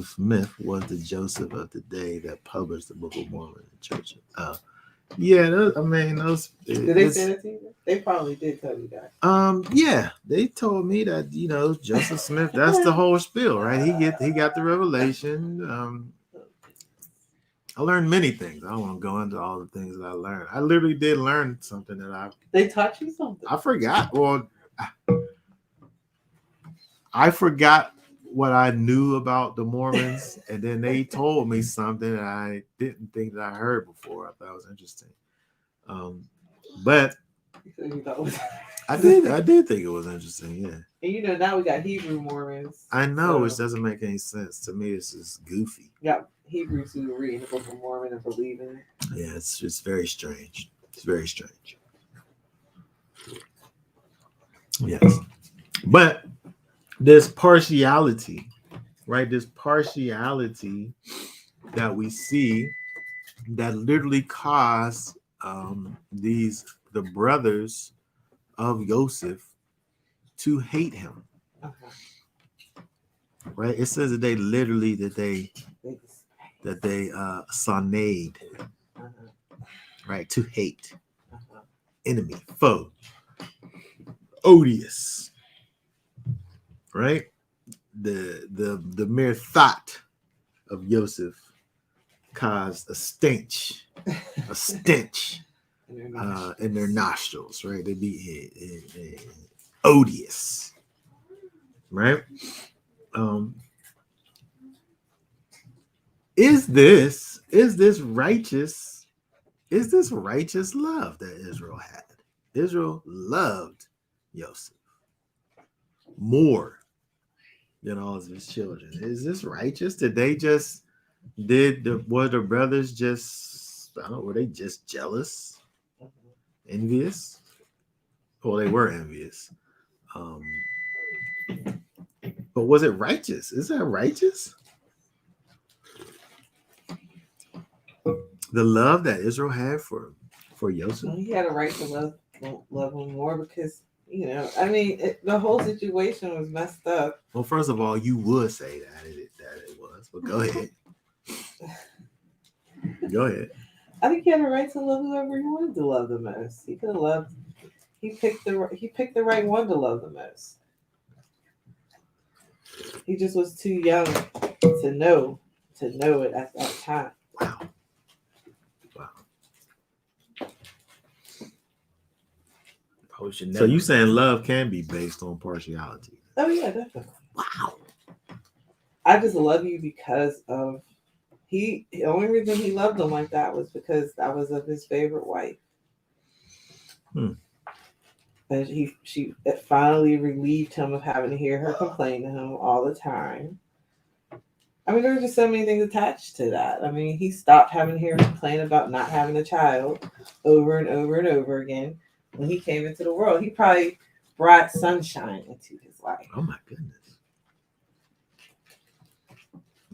Smith was the Joseph of the day that published the Book of Mormon in church. Yeah, those. Did they say that to you? They probably did tell you that. Yeah, they told me that Joseph Smith. That's the whole spiel, right? He got the revelation. I learned many things. I don't want to go into all the things that I learned. I literally did learn something that They taught you something. I forgot. Well, I forgot what I knew about the Mormons, and then they told me something that I didn't think that I heard before. I thought it was interesting. But I did think it was interesting, yeah. And now we got Hebrew Mormons. I know, which doesn't make any sense. To me, it's just goofy. Yeah, Hebrews who are reading the Book of Mormon and believing it. Yeah, it's very strange. It's very strange. Yes. But this partiality, right? This partiality that we see that literally caused the brothers of Yosef to hate him. Right? It says that they literally sonade, right? To hate, enemy, foe, odious, right? The mere thought of Yosef caused a stench in their nostrils, right? They be odious, right? Is this righteous is this righteous love that Israel had. Israel loved Yosef more than all of his children. Is this righteous? Were the brothers just, I don't know, were they just jealous, envious? Well, they were envious. But was it righteous? Is that righteous? The love that Israel had for Yosef? He had a right to love him more because, I mean, the whole situation was messed up. Well, first of all, you would say that it was, but go ahead. Go ahead. I think he had a right to love whoever he wanted to love the most. He could have loved. He picked the right one to love the most. He just was too young to know it at that time. Wow. So you saying love can be based on partiality? Oh yeah, definitely. Wow. I just love you because of the only reason he loved him like that was because that was of his favorite wife. And it finally relieved him of having to hear her complain to him all the time. I mean, there were just so many things attached to that. I mean, he stopped having to hear her complain about not having a child over and over and over again. When he came into the world, he probably brought sunshine into his life. Oh my goodness.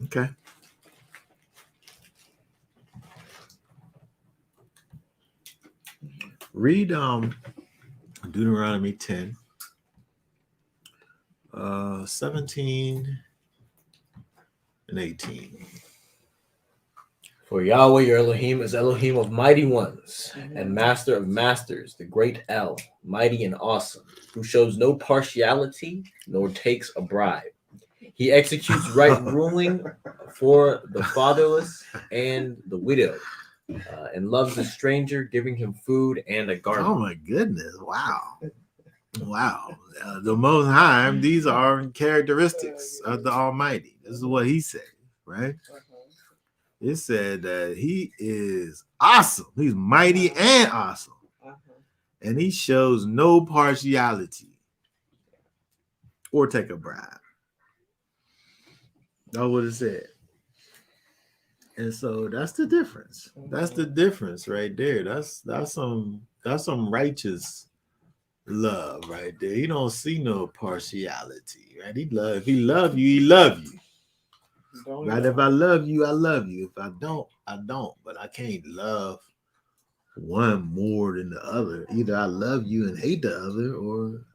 Okay. Read Deuteronomy 10, 17 and 18. For Yahweh your Elohim is Elohim of mighty ones and master of masters, the great El, mighty and awesome, who shows no partiality nor takes a bribe. He executes right ruling for the fatherless and the widow, and loves the stranger, giving him food and a garment. Oh my goodness. Wow. The Most High, these are characteristics of the Almighty. This is what he said, right? It said that he is awesome. He's mighty and awesome. And he shows no partiality or take a bribe. That's what it said. And so that's the difference. That's the difference right there. That's some righteous love right there. You don't see no partiality, right? If he love you, he love you. Right? If I love you, I love you. If I don't, I don't. But I can't love one more than the other. Either I love you and hate the other, or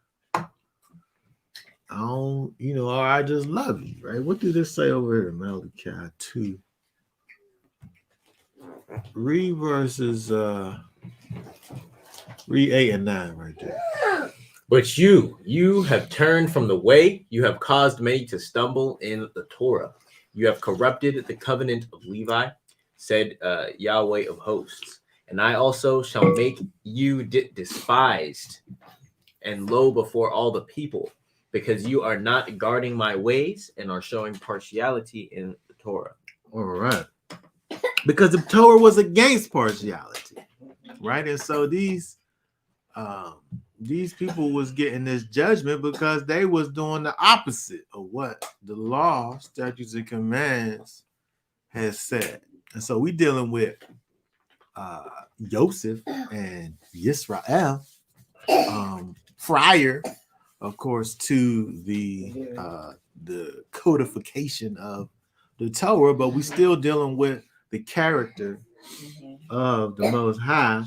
I don't, or I just love you, right? What did this say over here? Malachi 2. Read 8 and 9 right there. But you have turned from the way, you have caused many to stumble in the Torah. You have corrupted the covenant of Levi, said Yahweh of hosts. And I also shall make you despised and low before all the people, because you are not guarding my ways and are showing partiality in the Torah. All right. Because the Torah was against partiality, right? And so these people was getting this judgment because they was doing the opposite of what the law, statutes, and commands has said. And so we dealing with Yosef and Yisrael, prior, of course, to the codification of the Torah, but we still dealing with the character of the Most High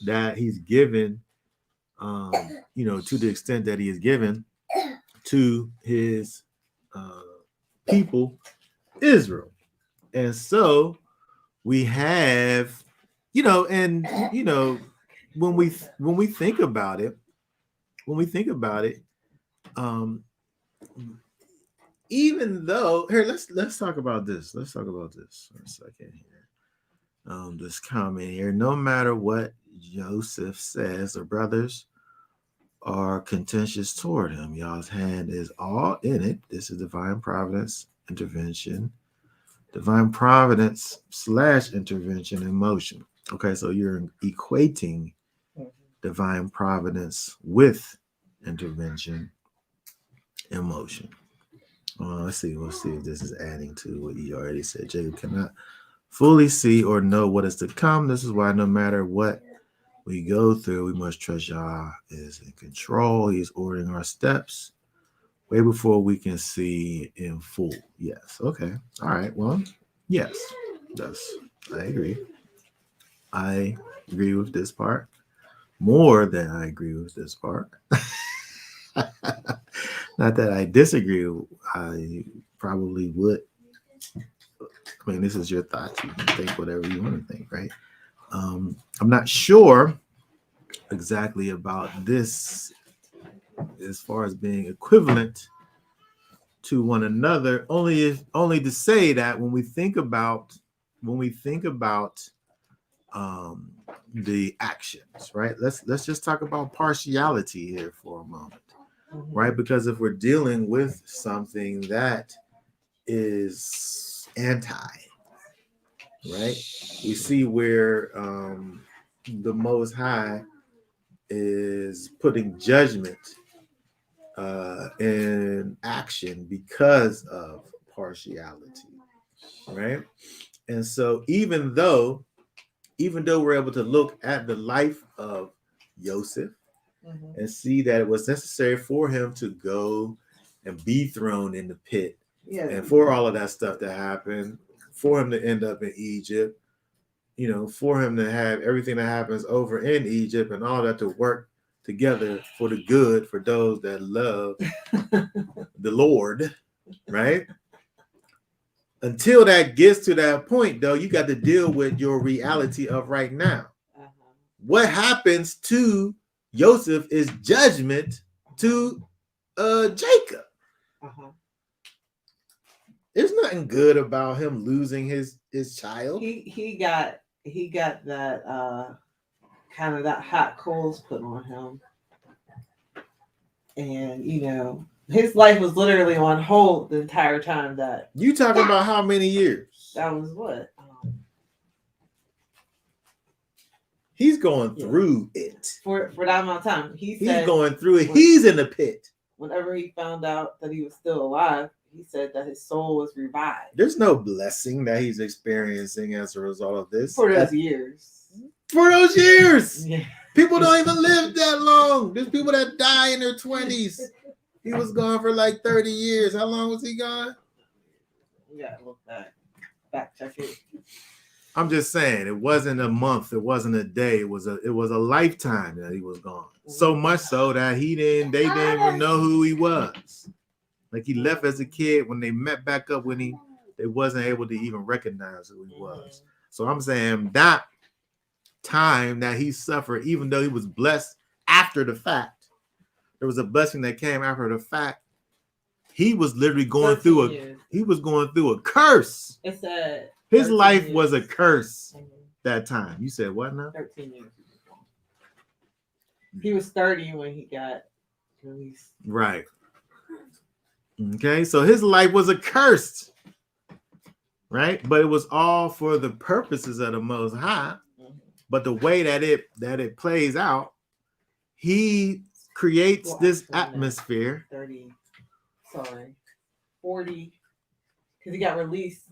that he's given, to the extent that he is given to his people, Israel. And so we have, when we think about it, even though here, let's talk about this. Let's talk about this for a second here. This comment here. No matter what Yosef says, the brothers are contentious toward him. Y'all's hand is all in it. This is divine providence intervention. Divine providence / intervention in motion. Okay, so you're equating Mhm. divine providence with intervention and motion. Let's see if this is adding to what you already said. Jacob cannot fully see or know what is to come. This is why no matter what we go through, we must trust Yah is in control. He's ordering our steps way before we can see in full. Yes. Okay. All right. Well, yes. I agree. I agree with this part more than I agree with this part. Not that I disagree. I probably would. I mean, this is your thoughts. You can think whatever you want to think, right? I'm not sure exactly about this as far as being equivalent to one another. Only to say that when we think about the actions, right? Let's just talk about partiality here for a moment, right? Because if we're dealing with something that is anti, right? We see where the Most High is putting judgment in action because of partiality, right? And so even though we're able to look at the life of Yosef and see that it was necessary for him to go and be thrown in the pit, and for all of that stuff to happen, for him to end up in Egypt, for him to have everything that happens over in Egypt and all that to work together for the good for those that love the Lord, right? Until that gets to that point, though, you got to deal with your reality of right now. What happens to Yosef is judgment to Jacob. There's nothing good about him losing his child. He got that kind of that hot coals put on him, and his life was literally on hold the entire time. That you talking about how many years? That was what. He's going through it for that amount of time. He's going through it. He's in the pit. Whenever he found out that he was still alive, he said that his soul was revived. There's no blessing that he's experiencing as a result of this. For those years. Yeah. People don't even live that long. There's people that die in their 20s. He was gone for like 30 years. How long was he gone? Yeah, look back. Fact check it. I'm just saying, it wasn't a month, it wasn't a day, it was a lifetime that he was gone. So much so that they didn't even know who he was. Like he left as a kid. When they met back up with him, they wasn't able to even recognize who he was. So I'm saying that time that he suffered, even though he was blessed after the fact, there was a blessing that came after the fact. He was literally going through a curse. It said his life was a curse that time. You said what now? 13 years. He was 30 when he got released. Right. Okay, so his life was a curse, right? But it was all for the purposes of the Most High. But the way that it plays out, he creates this atmosphere. 40, because he got released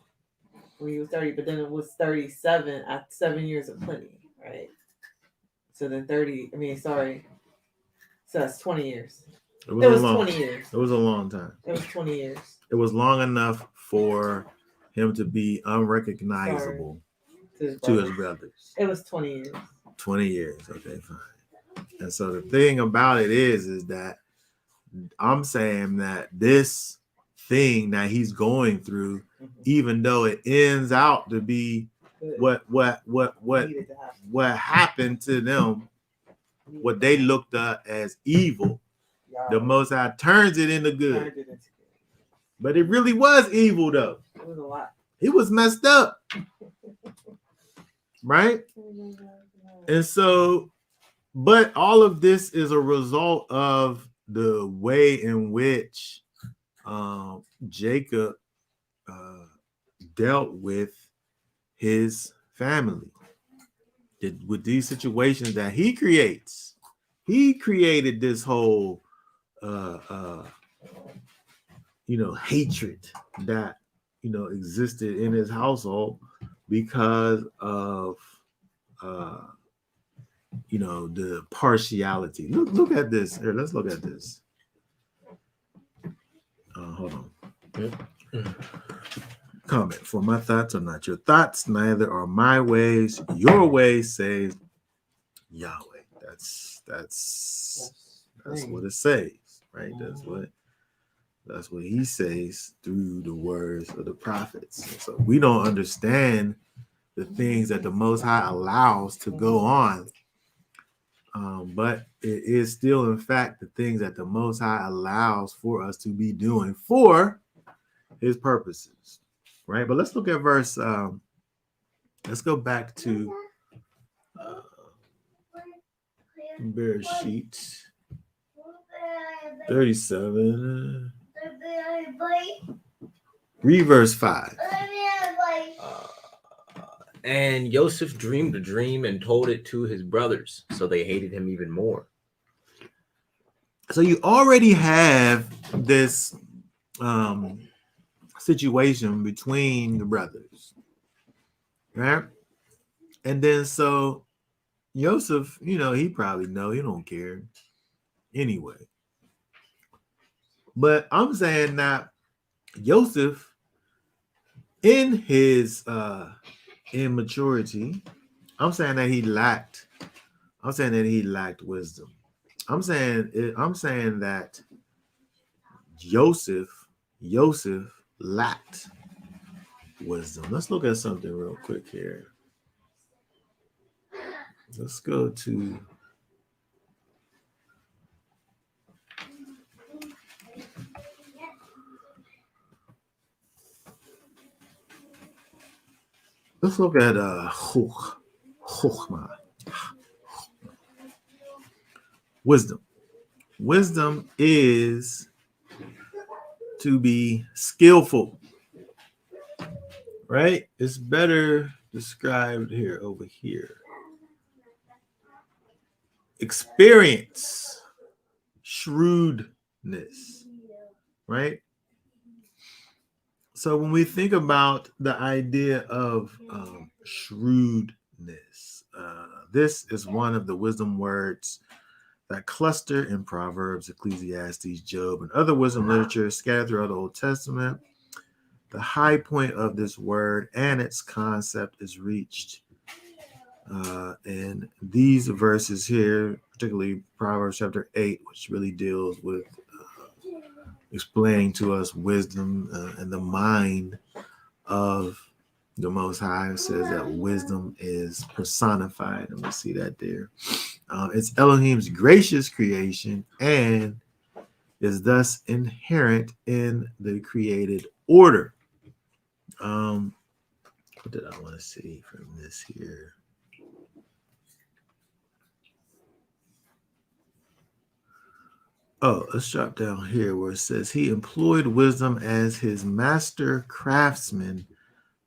when he was 30, but then it was 37 at 7 years of plenty, right? So then so that's 20 years. It was 20 years. It was a long time. It was 20 years. It was long enough for him to be unrecognizable to his brothers. It was 20 years. 20 years. Okay, fine. And so the thing about it is that I'm saying that this thing that he's going through, even though it ends out to be what happened to them, what they looked at as evil, the Most High turns it into good. But it really was evil, though. It was a lot. He was messed up, right? And so, but all of this is a result of the way in which Jacob dealt with his family. with these situations that he creates. He created this whole hatred that existed in his household because of the partiality. Look at this. Here, let's look at this. Hold on. Comment: for my thoughts are not your thoughts, neither are my ways your ways, says Yahweh. That's what it says, right? That's what he says through the words of the prophets. So we don't understand the things that the Most High allows to go on, but it is still, in fact, the things that the Most High allows for us to be doing for his purposes, right? But let's look at verse. Let's go back to Bereshit 37. Read verse 5. And Yosef dreamed a dream and told it to his brothers, so they hated him even more. So you already have this situation between the brothers, right? And then so Yosef, he probably he don't care anyway. But I'm saying that Yosef, in his immaturity, I'm saying that he lacked wisdom. I'm saying that Yosef lacked wisdom. Let's look at something real quick here. Let's go to Chokhmah. Wisdom. Wisdom is to be skillful, right? It's better described here over here. Experience, shrewdness, right? So when we think about the idea of shrewdness, this is one of the wisdom words that cluster in Proverbs, Ecclesiastes, Job, and other wisdom literature scattered throughout the Old Testament. The high point of this word and its concept is reached in these verses here, particularly Proverbs chapter 8, which really deals with explaining to us wisdom and the mind of the Most High. It says that wisdom is personified, and we see that there. It's Elohim's gracious creation and is thus inherent in the created order. What did I want to see from this here? Oh, let's drop down here where it says he employed wisdom as his master craftsman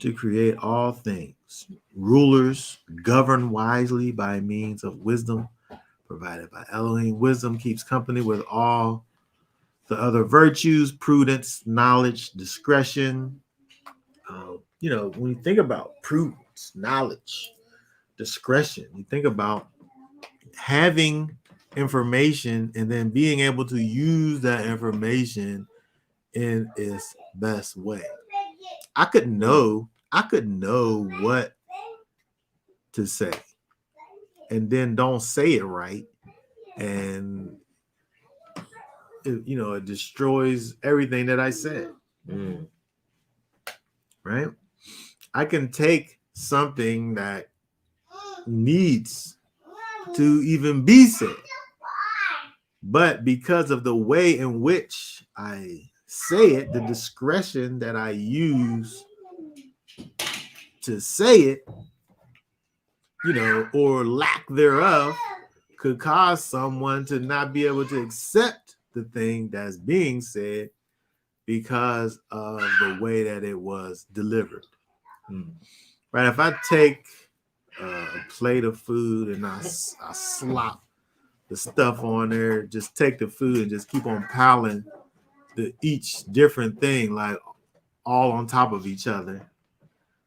to create all things. Rulers govern wisely by means of wisdom provided by Elohim. Wisdom keeps company with all the other virtues: prudence, knowledge, discretion. When you think about prudence, knowledge, discretion, you think about having information and then being able to use that information in its best way. I could know what to say and then don't say it right, and it destroys everything that I said. Right? I can take something that needs to even be said, but because of the way in which I say it, the discretion that I use to say it, or lack thereof, could cause someone to not be able to accept the thing that's being said because of the way that it was delivered. Right? If I take a plate of food and I slop the stuff on there, just take the food and just keep on piling each different thing like all on top of each other,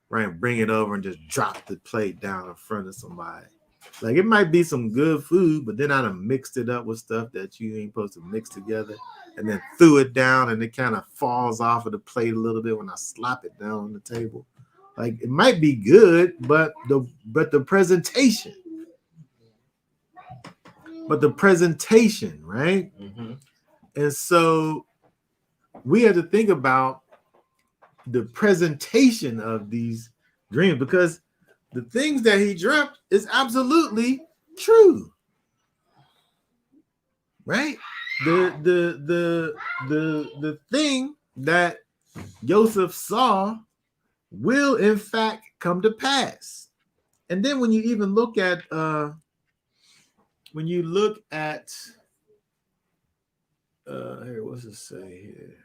right? Bring it over and just drop the plate down in front of somebody. Like it might be some good food, but then I done mixed it up with stuff that you ain't supposed to mix together, and then threw it down, and it kind of falls off of the plate a little bit when I slop it down on the table. Like it might be good, but the presentation, right? Mm-hmm. And so we have to think about the presentation of these dreams, because the things that he dreamt is absolutely true, right? The thing that Yosef saw will in fact come to pass. And then when you even look at here, what's it say here?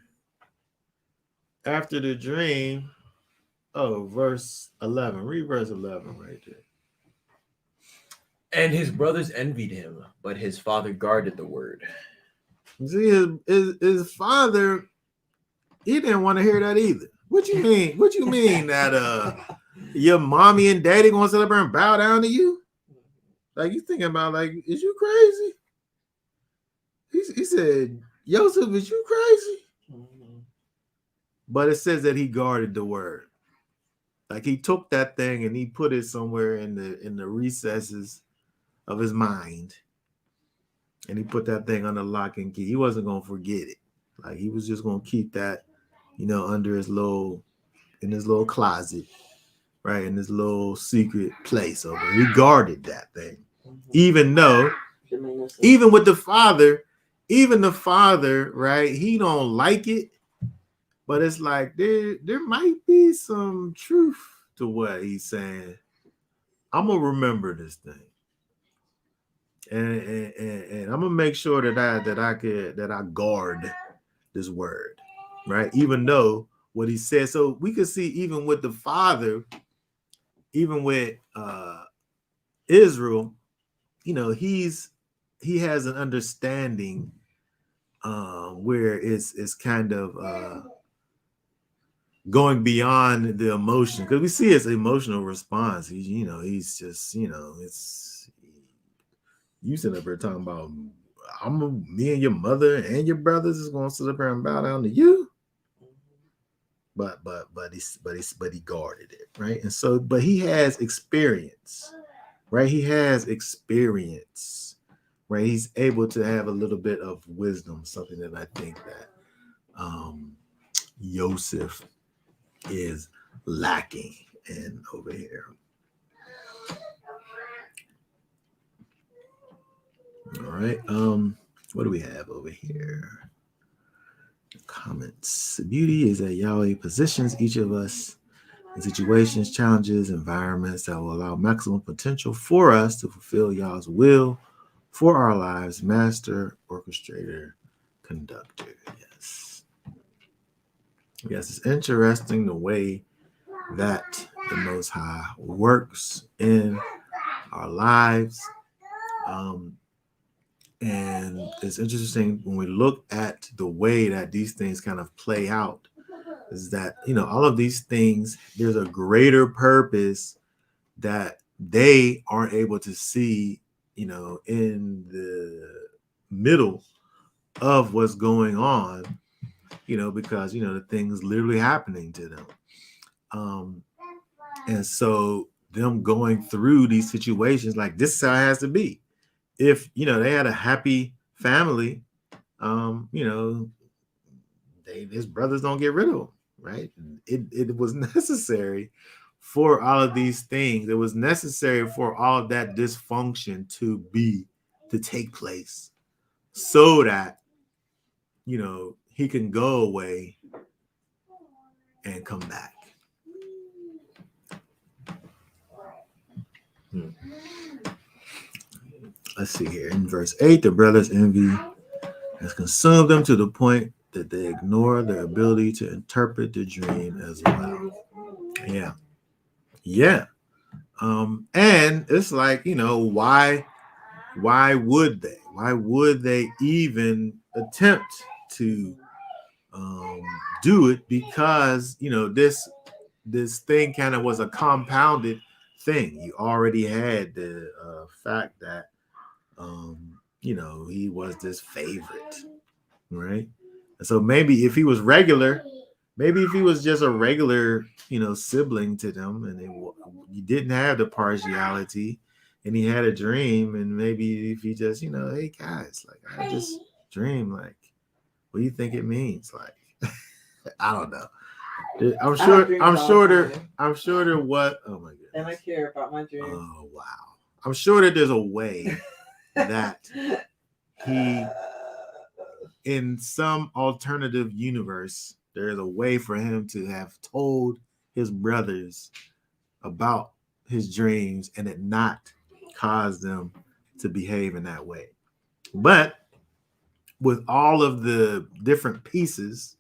After the dream, verse 11. Read verse 11 right there. And his brothers envied him, but his father guarded the word. See, his father, he didn't want to hear that either. What you mean? What you mean that your mommy and daddy gonna sit up there and bow down to you? Like you thinking about like, is you crazy? He said, Yosef, is you crazy? Mm-hmm. But it says that he guarded the word. Like he took that thing and he put it somewhere in the recesses of his mind. And he put that thing under lock and key. He wasn't gonna forget it. Like he was just gonna keep that, under in his little closet, right? In his little secret place over there. He guarded that thing. Mm-hmm. Even though, even with the father, right? He don't like it, but it's like there might be some truth to what he's saying. I'm gonna remember this thing. And I'm gonna make sure that I guard this word, right? Even though what he said. So we could see even with the father, even with Israel, he has an understanding where it's kind of going beyond the emotion, because we see his emotional response. He's just it's. You sit up here talking about me and your mother and your brothers is gonna sit up here and bow down to you. But he guarded it, right? And so, but he has experience, right? He has experience, right? He's able to have a little bit of wisdom, something that I think that Yosef is lacking in over here. All right. What do we have over here? Comments. The beauty is that Yahweh positions each of us in situations, challenges, environments that will allow maximum potential for us to fulfill Yah's will for our lives. Master, orchestrator, conductor. Yes, it's interesting the way that the Most High works in our lives. And it's interesting when we look at the way that these things kind of play out, is that, all of these things, there's a greater purpose that they aren't able to see, in the middle of what's going on, because, the thing's literally happening to them. And so them going through these situations, like this is how it has to be. If, they had a happy family, his brothers don't get rid of him, right? It was necessary for all of these things. It was necessary for all of that dysfunction to take place so that, he can go away and come back. Let's see here. In verse 8, the brothers' envy has consumed them to the point that they ignore their ability to interpret the dream as well. Yeah. And it's like, why would they? Why would they even attempt to do it? Because this thing kind of was a compounded thing. You already had the fact that he was this favorite, right? And so maybe if he was regular, maybe if he was just a regular, sibling to them, and he didn't have the partiality, and he had a dream, and maybe if he just, hey guys, like I just dream, like, what do you think it means? Like, I don't know. I'm sure there what. Oh my goodness. And I care about my dreams. Oh wow. I'm sure that there's a way that he, in some alternative universe, there's a way for him to have told his brothers about his dreams and it not cause them to behave in that way. But with all of the different pieces,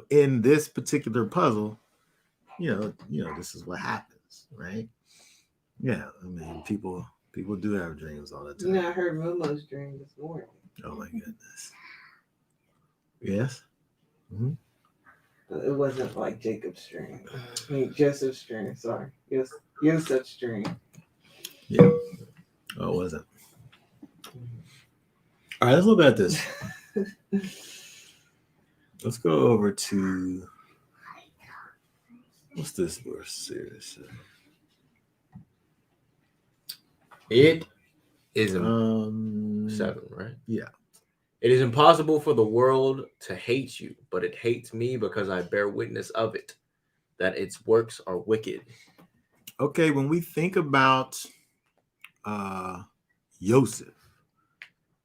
in this particular puzzle, this is what happens, right? Yeah, I mean, people do have dreams all the time. I heard Momo's dream this morning. Oh my goodness. Yes. Mm-hmm. It wasn't like Jacob's dream. I mean, Joseph's dream. Sorry, Yosef's dream. Yeah. Oh, it wasn't. All right, let's look at this. Let's go over to what's this verse here? It is 7, right? Yeah. It is impossible for the world to hate you, but it hates me because I bear witness of it, that its works are wicked. Okay, when we think about Yosef,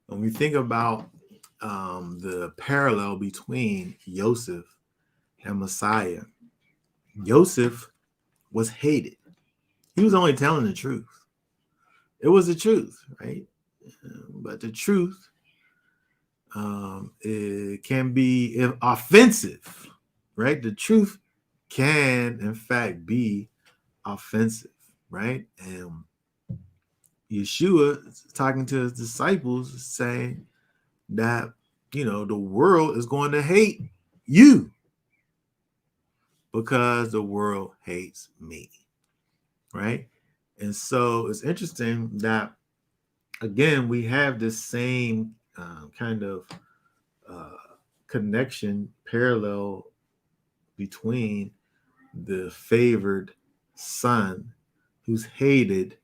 when we think about the parallel between Yosef and Messiah, Yosef was hated. He was only telling the truth. It was the truth, right? But the truth, it can be offensive, right? The truth can, in fact, be offensive, right? And Yeshua is talking to his disciples, saying that, the world is going to hate you because the world hates me, right? And so it's interesting that, again, we have this same kind of connection, parallel between the favored son who's hated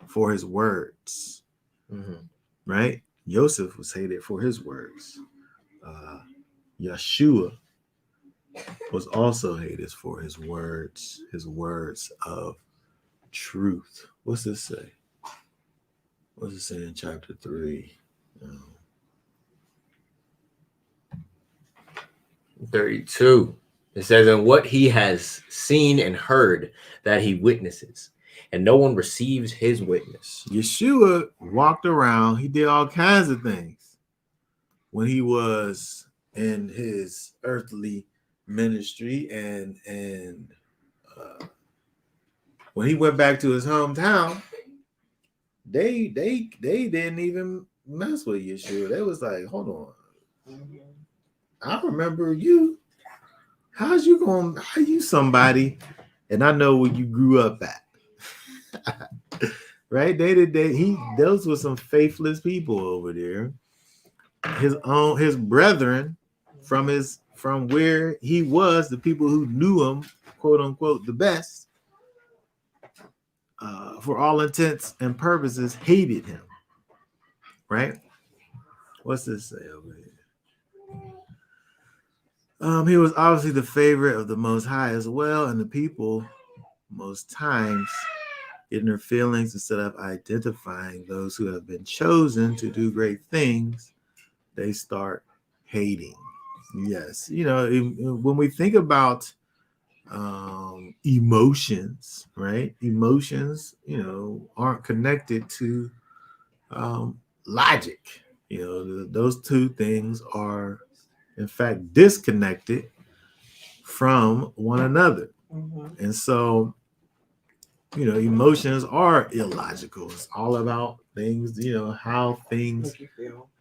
for his words, right? Yosef was hated for his words. Yeshua was also hated for his words of truth. What's this say? What's it say in chapter 3? 32. It says, and what he has seen and heard that he witnesses, and no one receives his witness. Yeshua walked around. He did all kinds of things when he was in his earthly ministry, and when he went back to his hometown, they didn't even mess with Yeshua. They was like, hold on, I remember you. How you somebody, and I know where you grew up at. Right? Those were some faithless people over there. His brethren from where he was, the people who knew him, quote unquote, the best, for all intents and purposes, hated him. Right? What's this say over here? He was obviously the favorite of the Most High as well, and the people most times, in their feelings, instead of identifying those who have been chosen to do great things, they start hating. Yes, when we think about emotions, right? Emotions, aren't connected to logic. Those two things are, in fact, disconnected from one another. And so emotions are illogical. It's all about things, how things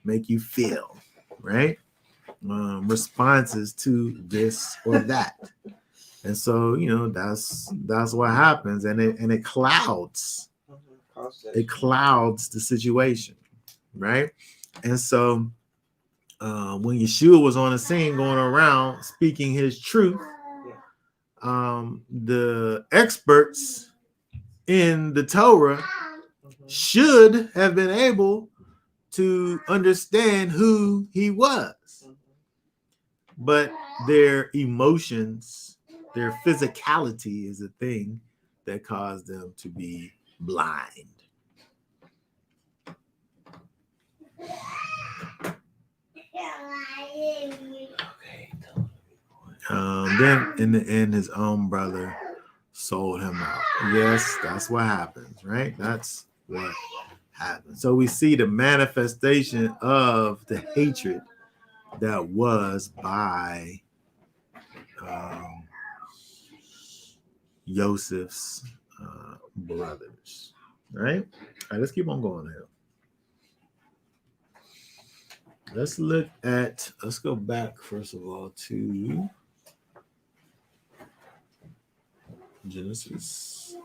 make you feel, right? Responses to this or that. And so, that's what happens. And it clouds. It clouds the situation, right? And so when Yeshua was on the scene going around speaking his truth, the experts in the Torah should have been able to understand who he was. But their emotions, their physicality is a thing that caused them to be blind. Then in the end, his own brother sold him out. Yes, that's what happens, right? That's what happens. So we see the manifestation of the hatred that was by Yosef's brothers, right? All right, let's keep on going here. Let's go back first of all to Genesis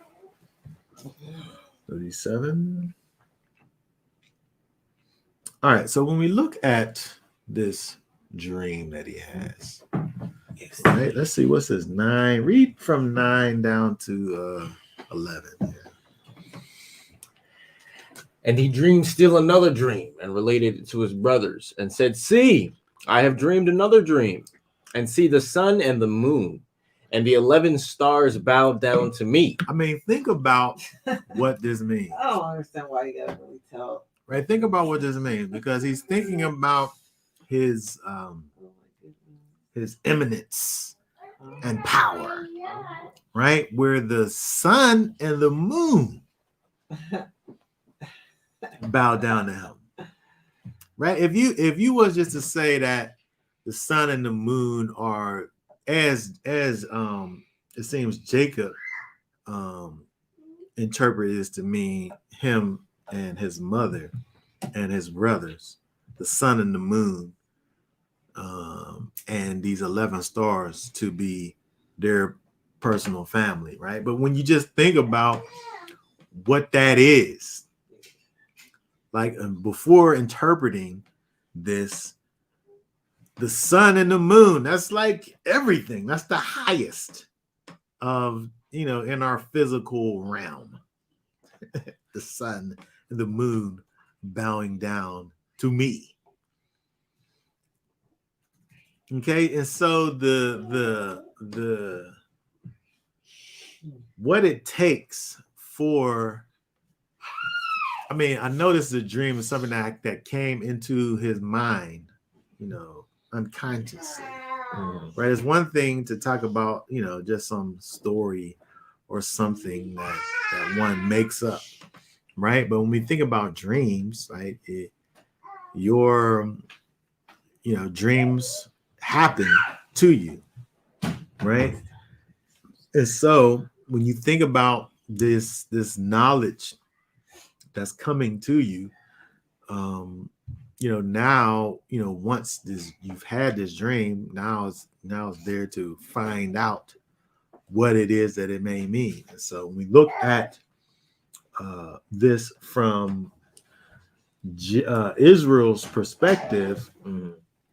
37. All right, so when we look at this dream that he has, right, let's see, what's this 9? Read from 9 down to 11. Yeah. And he dreamed still another dream and related it to his brothers and said, "See, I have dreamed another dream, and see the sun and the moon and the 11 stars bowed down to me." I mean, think about what this means. I don't understand why you gotta really tell. Right, think about what this means, because he's thinking about his eminence and power, right? Where the sun and the moon bow down to him, right? If you was just to say that the sun and the moon are as it seems Jacob interpreted this to mean him and his mother and his brothers, the sun and the moon, and these 11 stars to be their personal family, right? But when you just think about what that is, like before interpreting this, the sun and the moon, that's like everything. That's the highest of, in our physical realm. The sun and the moon bowing down to me. Okay, and so the what it takes for, I noticed the dream is something that came into his mind, unconsciously. Right? It's one thing to talk about, just some story or something that one makes up, right? But when we think about dreams, right, your dreams happen to you, right? And so when you think about this knowledge that's coming to you, now, once you've had this dream, now it's there to find out what it is that it may mean. And so when we look at this from Israel's perspective,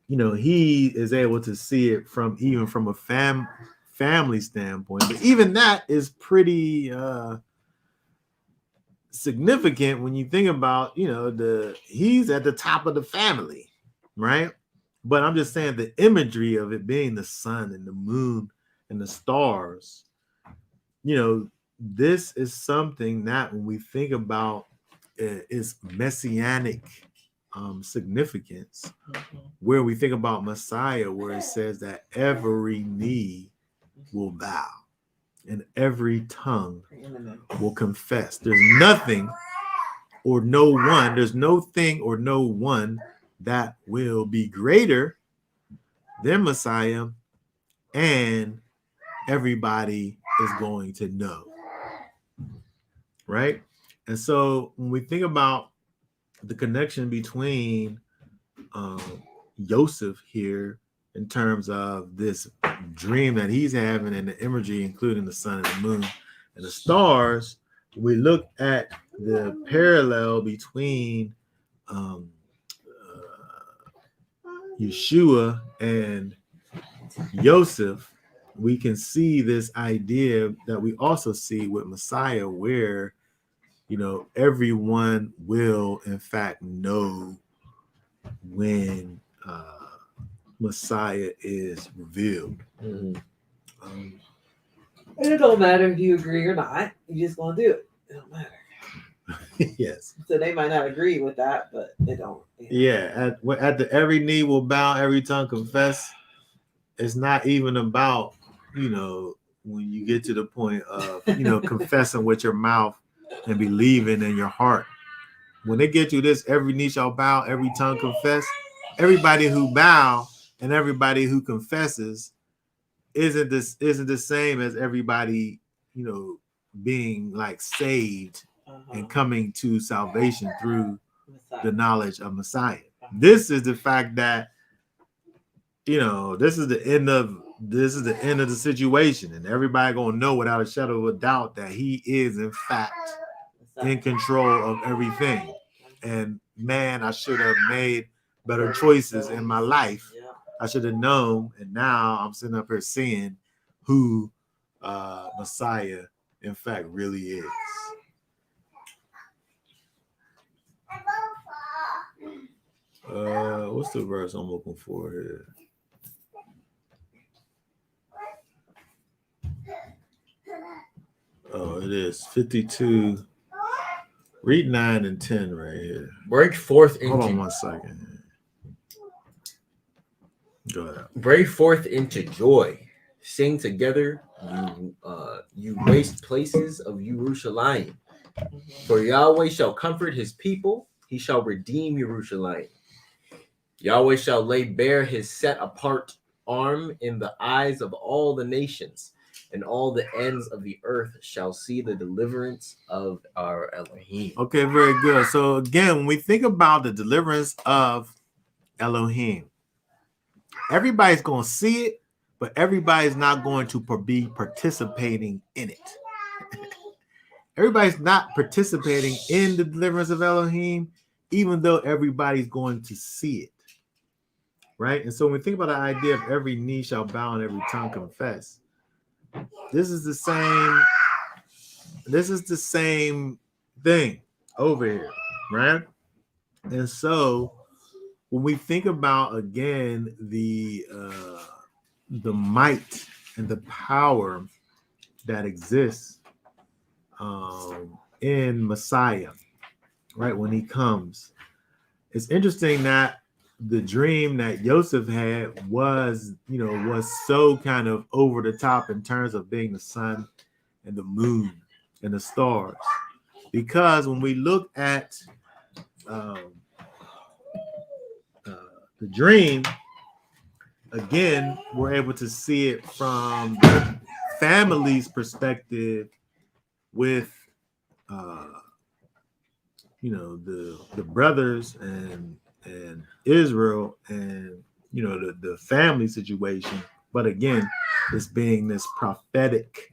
he is able to see it from a family standpoint, but even that is pretty significant when you think about, he's at the top of the family, right? But I'm just saying the imagery of it being the sun and the moon and the stars, this is something that when we think about its messianic significance, where we think about Messiah, where it says that every knee will bow and every tongue will confess. There's nothing or no one, there's no thing or no one that will be greater than Messiah, and everybody is going to know. right? And so when we think about the connection between Yosef here in terms of this dream that he's having and the imagery, including the sun and the moon and the stars, we look at the parallel between Yeshua and Yosef. We can see this idea that we also see with Messiah, where everyone will in fact know when Messiah is revealed. Mhm. And it don't matter if you agree or not. You just gonna do it. It don't matter. Yes. So they might not agree with that, but they don't. Yeah. At the every knee will bow, every tongue confess. It's not even about when you get to the point of confessing with your mouth and believing in your heart. When they get you this, every knee shall bow, every tongue confess. Everybody who bow and everybody who confesses isn't the same as everybody being like saved and coming to salvation through Messiah. the knowledge of Messiah. This is the fact that this is the end of the situation, and everybody gonna know without a shadow of a doubt that he is in fact in control of everything. And man, I should have made better choices in my life. I should have known, and now I'm sitting up here seeing who Messiah in fact really is. What's the verse I'm looking for here? Oh, it is 52. Read 9 and 10 right here. Break forth into. Hold on 1 second. Go ahead. Break forth into joy. Sing together, you waste places of Jerusalem. For Yahweh shall comfort his people. He shall redeem Jerusalem. Yahweh shall lay bare his set apart arm in the eyes of all the nations, and all the ends of the earth shall see the deliverance of our Elohim. Okay, very good. So again, when we think about the deliverance of Elohim, everybody's going to see it, but everybody's not going to be participating in it. Everybody's not participating in the deliverance of Elohim, even though everybody's going to see it. Right? And so when we think about the idea of every knee shall bow and every tongue confess, this is the same thing over here, right? And so when we think about again the might and the power that exists in Messiah, right? When he comes, it's interesting that the dream that Yosef had was so kind of over the top in terms of being the sun and the moon and the stars, because when we look at the dream, again, we're able to see it from the family's perspective with the brothers and Israel and the family situation. But again, it's being this prophetic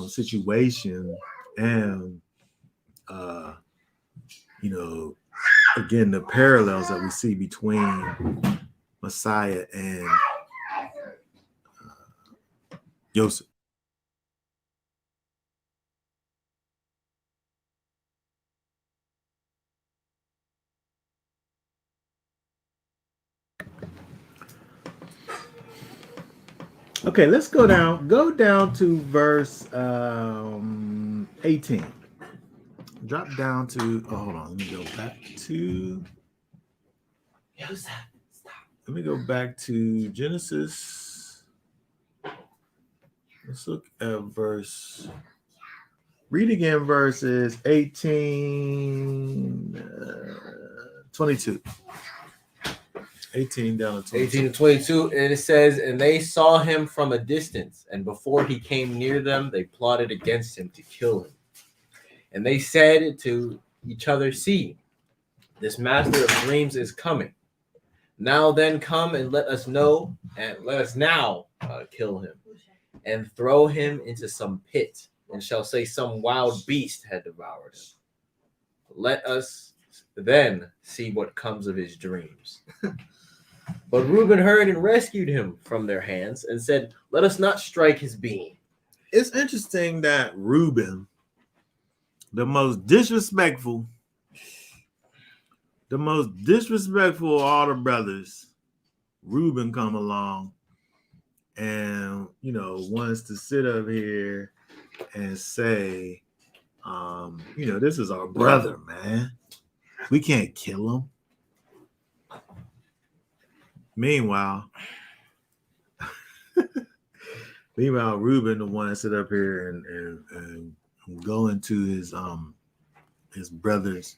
situation, and again, the parallels that we see between Messiah and Yosef. Okay, let's go down to verse 18. Drop down to, hold on, let me go back to Yosef, stop. Let me go back to Genesis. Let's look at read again verses 18, 22. 18 down to 22. 18 to 22, and it says, and they saw him from a distance, and before he came near them, they plotted against him to kill him. And they said to each other, "See, this master of dreams is coming. Now then, come and let us know, and let us now kill him, and throw him into some pit, and shall say some wild beast had devoured him. Let us then see what comes of his dreams." But Reuben heard and rescued him from their hands, and said, "Let us not strike his being." It's interesting that Reuben, the most disrespectful of all the brothers, Reuben come along and wants to sit up here and say, this is our brother, man. We can't kill him. Meanwhile, Reuben, the one that sit up here and go into his brother's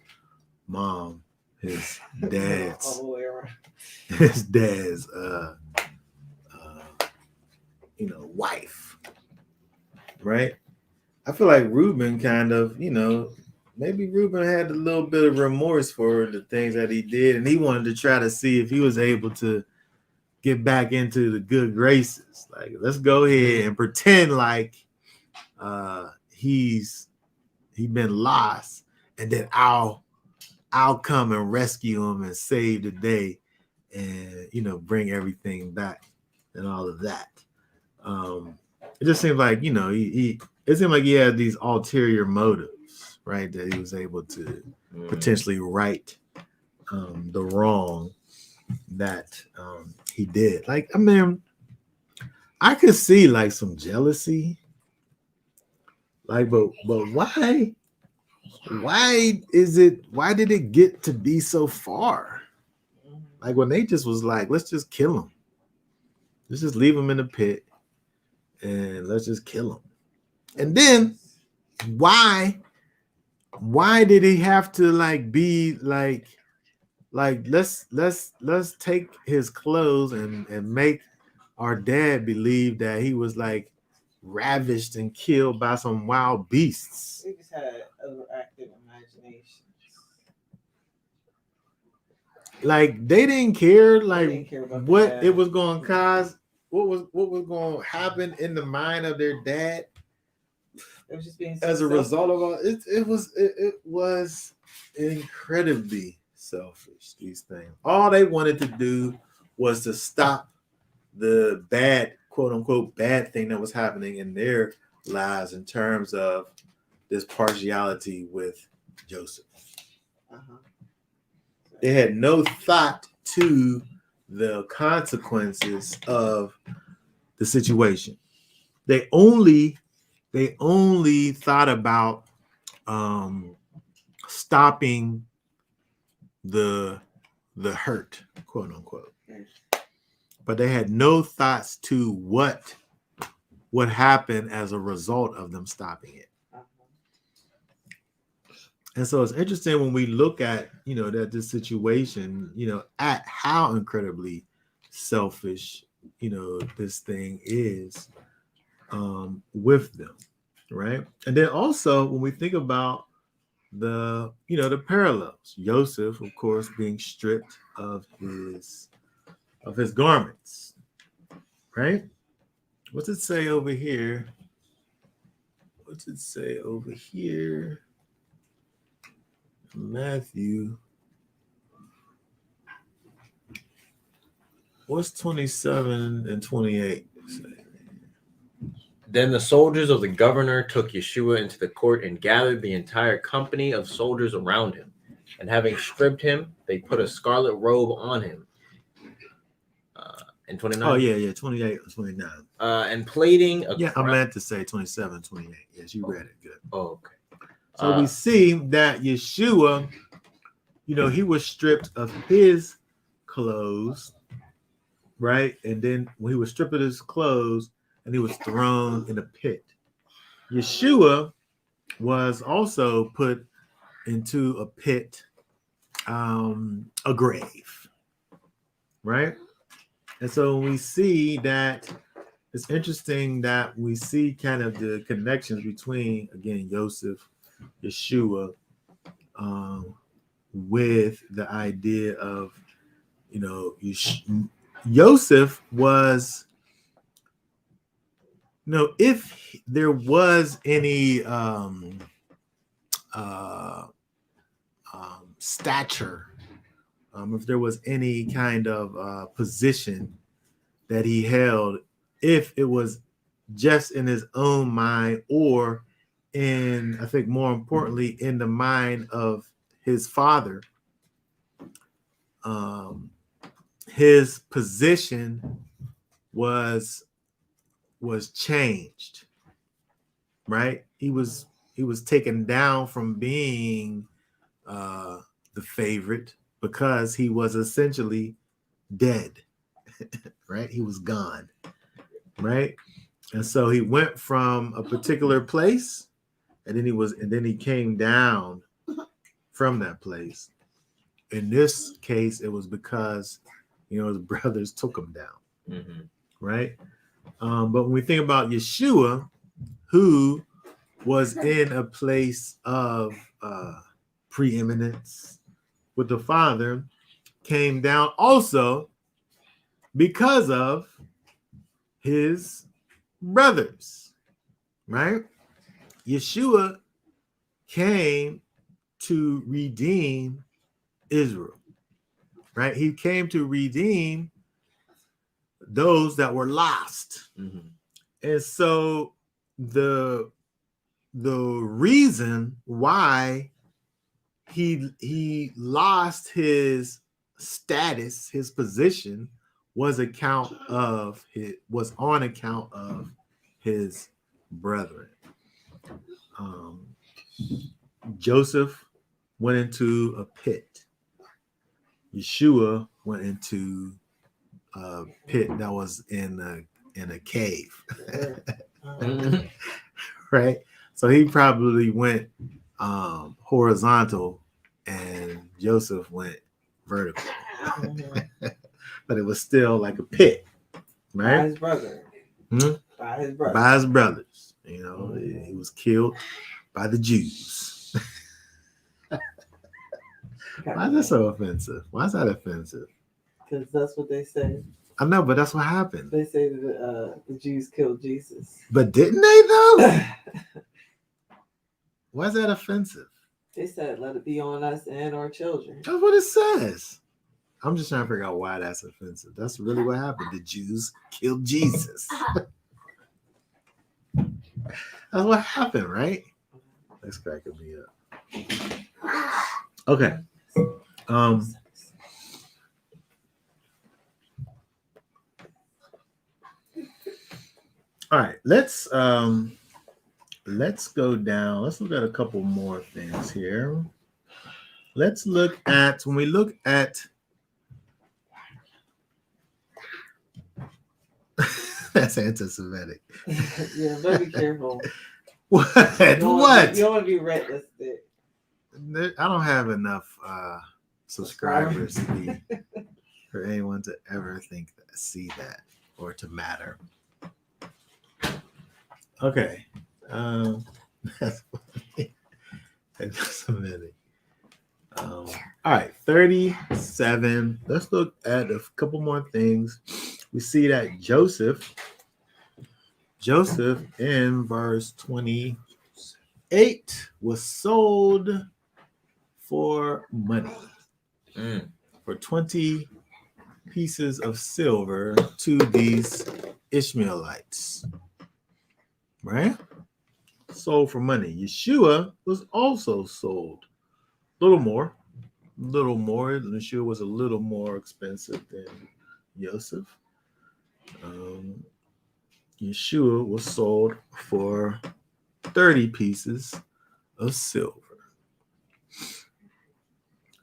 mom, his dad's wife, right? I feel like Reuben kind of, maybe Reuben had a little bit of remorse for the things that he did, and he wanted to try to see if he was able to get back into the good graces. Like, let's go ahead and pretend like he's been lost, and then I'll come and rescue him and save the day, and bring everything back and all of that. It just seems like it seemed like he had these ulterior motives, right? That he was able to potentially right the wrong that he did. Like, I mean, I could see like some jealousy, like, but why did it get to be so far? Like, when they just was like, let's just kill him, let's just leave him in the pit and let's just kill him. And then why did he have to like be like let's take his clothes and make our dad believe that he was like ravished and killed by some wild beasts? We just had overactive imagination. Like, they didn't care, like, They didn't care about what it was going to cause, what was going to happen in the mind of their dad. It was just being as a result of all it was incredibly selfish. These things, all they wanted to do was to stop the bad, quote unquote, bad thing that was happening in their lives in terms of this partiality with Joseph. They had no thought to the consequences of the situation. They only thought about stopping the hurt, quote unquote. But they had no thoughts to what would happen as a result of them stopping it. And so it's interesting when we look at, that this situation, at how incredibly selfish, this thing is with them, right? And then also when we think about the parallels, Yosef, of course, being stripped of his garments, right? What's it say over here? Matthew. What's 27 and 28 say? Then the soldiers of the governor took Yeshua into the court and gathered the entire company of soldiers around him. And having stripped him, they put a scarlet robe on him. And 29? Oh, yeah, 28 or 29. And plating a I meant to say 27, 28. Yes, you read it. Good. Oh, okay. So we see that Yeshua, he was stripped of his clothes, right? And then when he was stripped of his clothes, and he was thrown in a pit. Yeshua was also put into a pit, a grave, right? And so we see that it's interesting that we see kind of the connections between, again, Yosef Yeshua with the idea of, Yosef was, if there was any stature, if there was any kind of position that he held, if it was just in his own mind, or I think more importantly, in the mind of his father, his position was changed, right? He was taken down from being the favorite, because he was essentially dead, right? He was gone, right? And so he went from a particular place, and then he came down from that place. In this case, it was because his brothers took him down, right? But when we think about Yeshua, who was in a place of preeminence with the Father, came down also because of his brothers, right? Yeshua came to redeem Israel, right? He came to redeem those that were lost. And so the reason why he lost his status, his position, was on account of his brethren. Joseph went into a pit. Yeshua went into a pit that was in a cave. Right? So he probably went horizontal, and Joseph went vertical. But it was still like a pit, right? By his brother. By his brother. By his brothers. He was killed by the Jews. Why is that so offensive? Why is that offensive? Because that's what they say. I know, but that's what happened. They say that the Jews killed Jesus. But didn't they, though? Why is that offensive? They said, let it be on us and our children. That's what it says. I'm just trying to figure out why that's offensive. That's really what happened. The Jews killed Jesus. That's what happened, right? That's cracking me up. Okay. All right. Let's go down. Let's look at a couple more things here. Let's look at, when we look at that's anti-Semitic. Yeah, but be careful. What? You don't want to be red listed. I don't have enough subscribers for anyone to ever see that, or to matter. Okay. That's funny. Anti-Semitic. All right, 37. Let's look at a couple more things. We see that Joseph in verse 28 was sold for money, for 20 pieces of silver to these Ishmaelites, right? Sold for money. Yeshua was also sold. A little more. Yeshua was a little more expensive than Yosef. Yeshua was sold for 30 pieces of silver.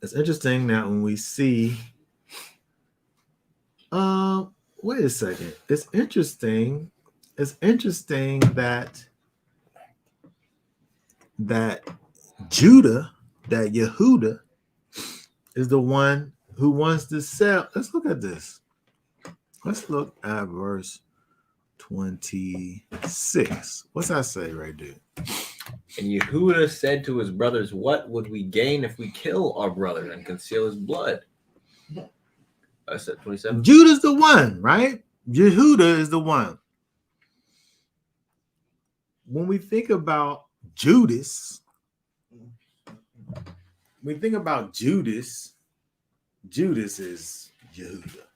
It's interesting that when we see, wait a second. It's interesting that Judah, that Yehuda, is the one who wants to sell. Let's look at this. Let's look at verse 26. What's that say right there? And Yehuda said to his brothers, "What would we gain if we kill our brother and conceal his blood?" I said 27. Judah's the one, right? Yehuda is the one. When we think about Judas, Judas is Yehuda.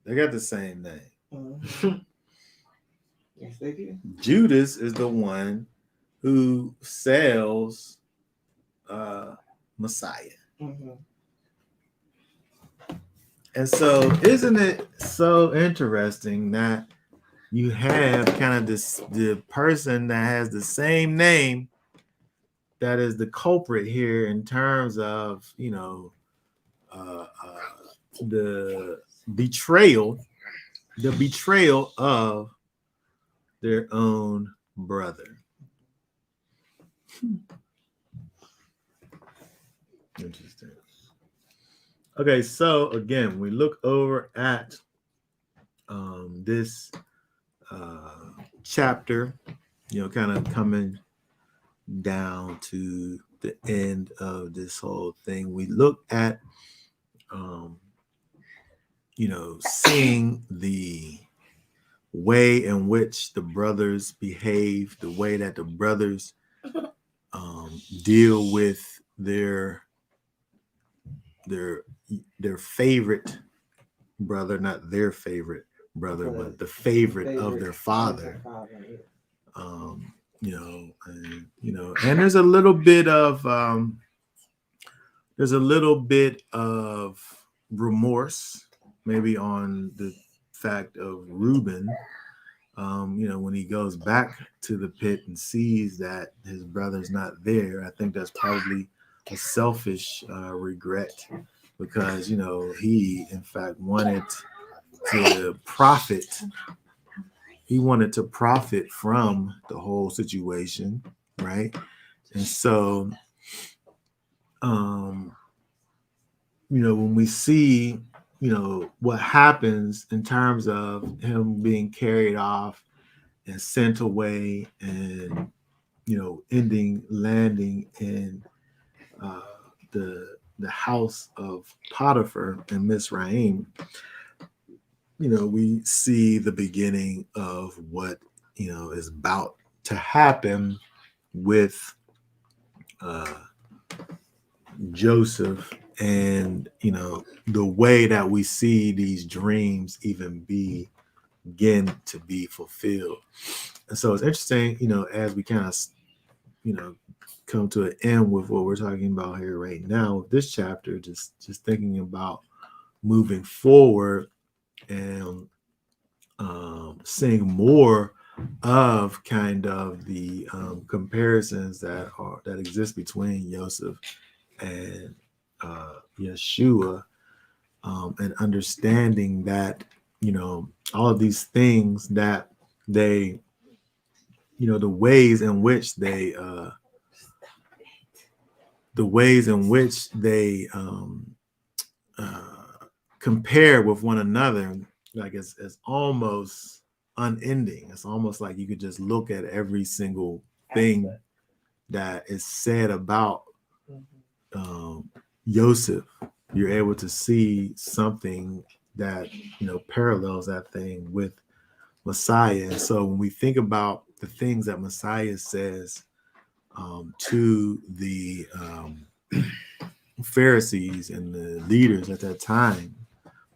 They got the same name. Yes, they do. Judas is the one who sells Messiah. Mm-hmm. And so, isn't it so interesting that you have kind of the person that has the same name that is the culprit here in terms of, the betrayal of their own brother. Interesting. Okay, so again, we look over at this chapter, kind of coming down to the end of this whole thing. We look at seeing the way in which the brothers behave, the way that the brothers deal with their favorite brother, not their favorite brother, but the favorite of their father. And there's a little bit of remorse, maybe on the fact of Reuben, when he goes back to the pit and sees that his brother's not there. I think that's probably a selfish regret, because he in fact wanted to profit. He wanted to profit from the whole situation, right? And so, when we see, what happens in terms of him being carried off and sent away, and landing in the house of Potiphar and Mizraim, we see the beginning of what is about to happen with Joseph, and the way that we see these dreams even begin to be fulfilled. And so it's interesting, as we kind of come to an end with what we're talking about here right now with this chapter, just thinking about moving forward and seeing more of kind of the comparisons that exist between Yosef and Yeshua, and understanding that all of these things that they, the ways in which they compare with one another, like it's almost unending. It's almost like you could just look at every single thing that is said about Yosef. You're able to see something that parallels that thing with Messiah. And so when we think about the things that Messiah says to the Pharisees and the leaders at that time,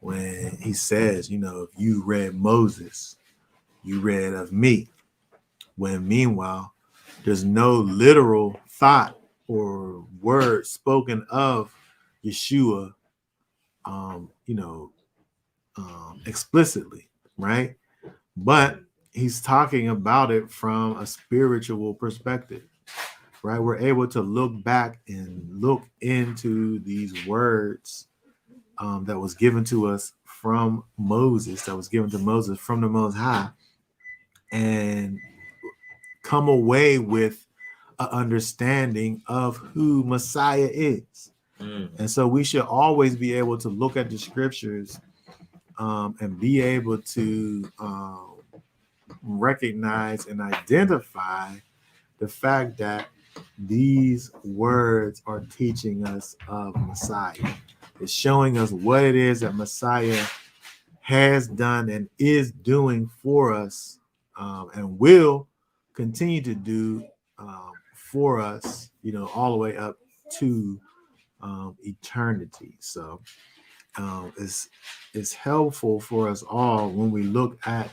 when he says, if you read Moses, you read of me, when meanwhile there's no literal thought or word spoken of Yeshua explicitly, right? But he's talking about it from a spiritual perspective, right? We're able to look back and look into these words that was given to us from Moses, that was given to Moses from the Most High, and come away with an understanding of who Messiah is. And so we should always be able to look at the scriptures and be able to recognize and identify the fact that these words are teaching us of Messiah. It's showing us what it is that Messiah has done and is doing for us, and will continue to do for us, all the way up to eternity. So it's helpful for us all when we look at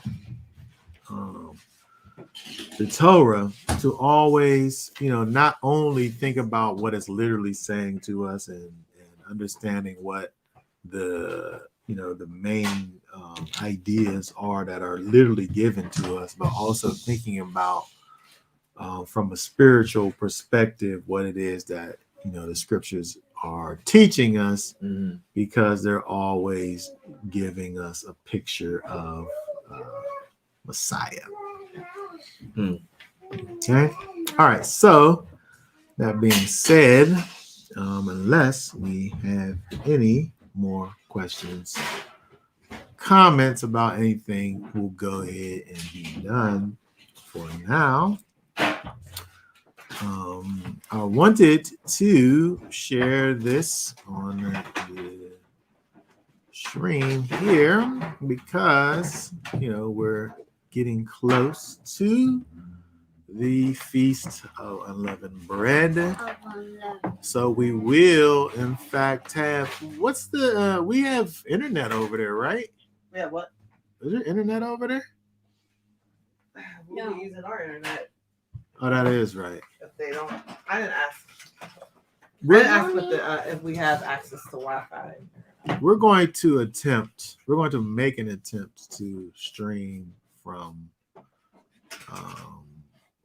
the Torah to always, not only think about what it's literally saying to us and understanding what the main ideas are that are literally given to us, but also thinking about from a spiritual perspective what it is that the scriptures are teaching us, because they're always giving us a picture of Messiah. Okay. All right. So that being said, unless we have any more questions, comments about anything, we'll go ahead and be done for now. I wanted to share this on the stream here because we're getting close to the Feast of Unleavened Bread. So we will, in fact, have we have internet over there, right? Yeah, what? Is there internet over there? We'll be using our internet. Oh, that is right. If they don't, I didn't ask. I didn't ask if we have access to Wi-Fi. We're going to make an attempt to stream from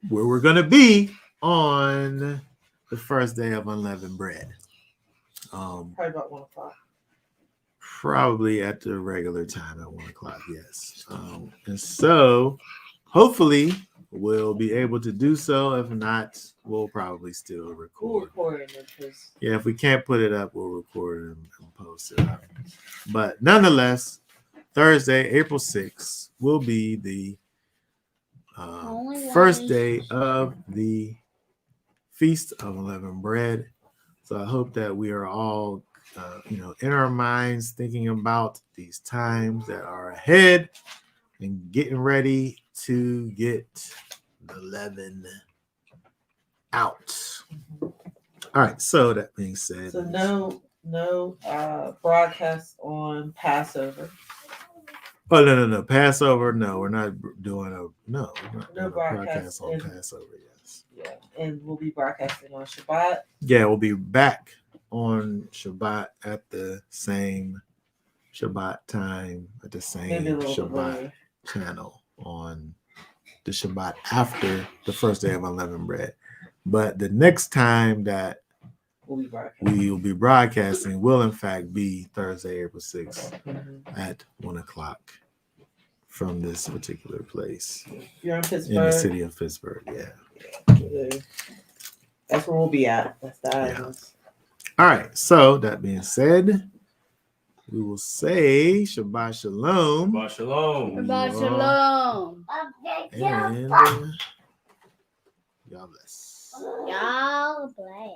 where we're going to be on the first day of Unleavened Bread. Probably about 1 o'clock. Probably at the regular time at 1 o'clock, yes. And so hopefully we'll be able to do so. If not, we'll probably still record. We'll record it. Yeah, if we can't put it up, we'll record it and post it up. But nonetheless, Thursday, April 6th, will be the first day of the Feast of Unleavened Bread. So I hope that we are all, in our minds thinking about these times that are ahead and getting ready to get the leaven out. All right. So that being said, so no broadcast on Passover. Oh no! Passover? No, we're not doing no broadcast on Passover. Yes. Yeah, and we'll be broadcasting on Shabbat. Yeah, we'll be back on Shabbat at the same Shabbat time at the same Shabbat channel on the Shabbat after the first day of Unleavened Bread. But the next time that we will be broadcasting will in fact be Thursday, April 6th at 1 o'clock from this particular place. You're in Pittsburgh. In the city of Pittsburgh, yeah. That's where we'll be at. That's the islands. All right. So that being said, we will say Shabbat Shalom. Shabbat Shalom. Shabbat Shalom. And y'all bless. Y'all bless.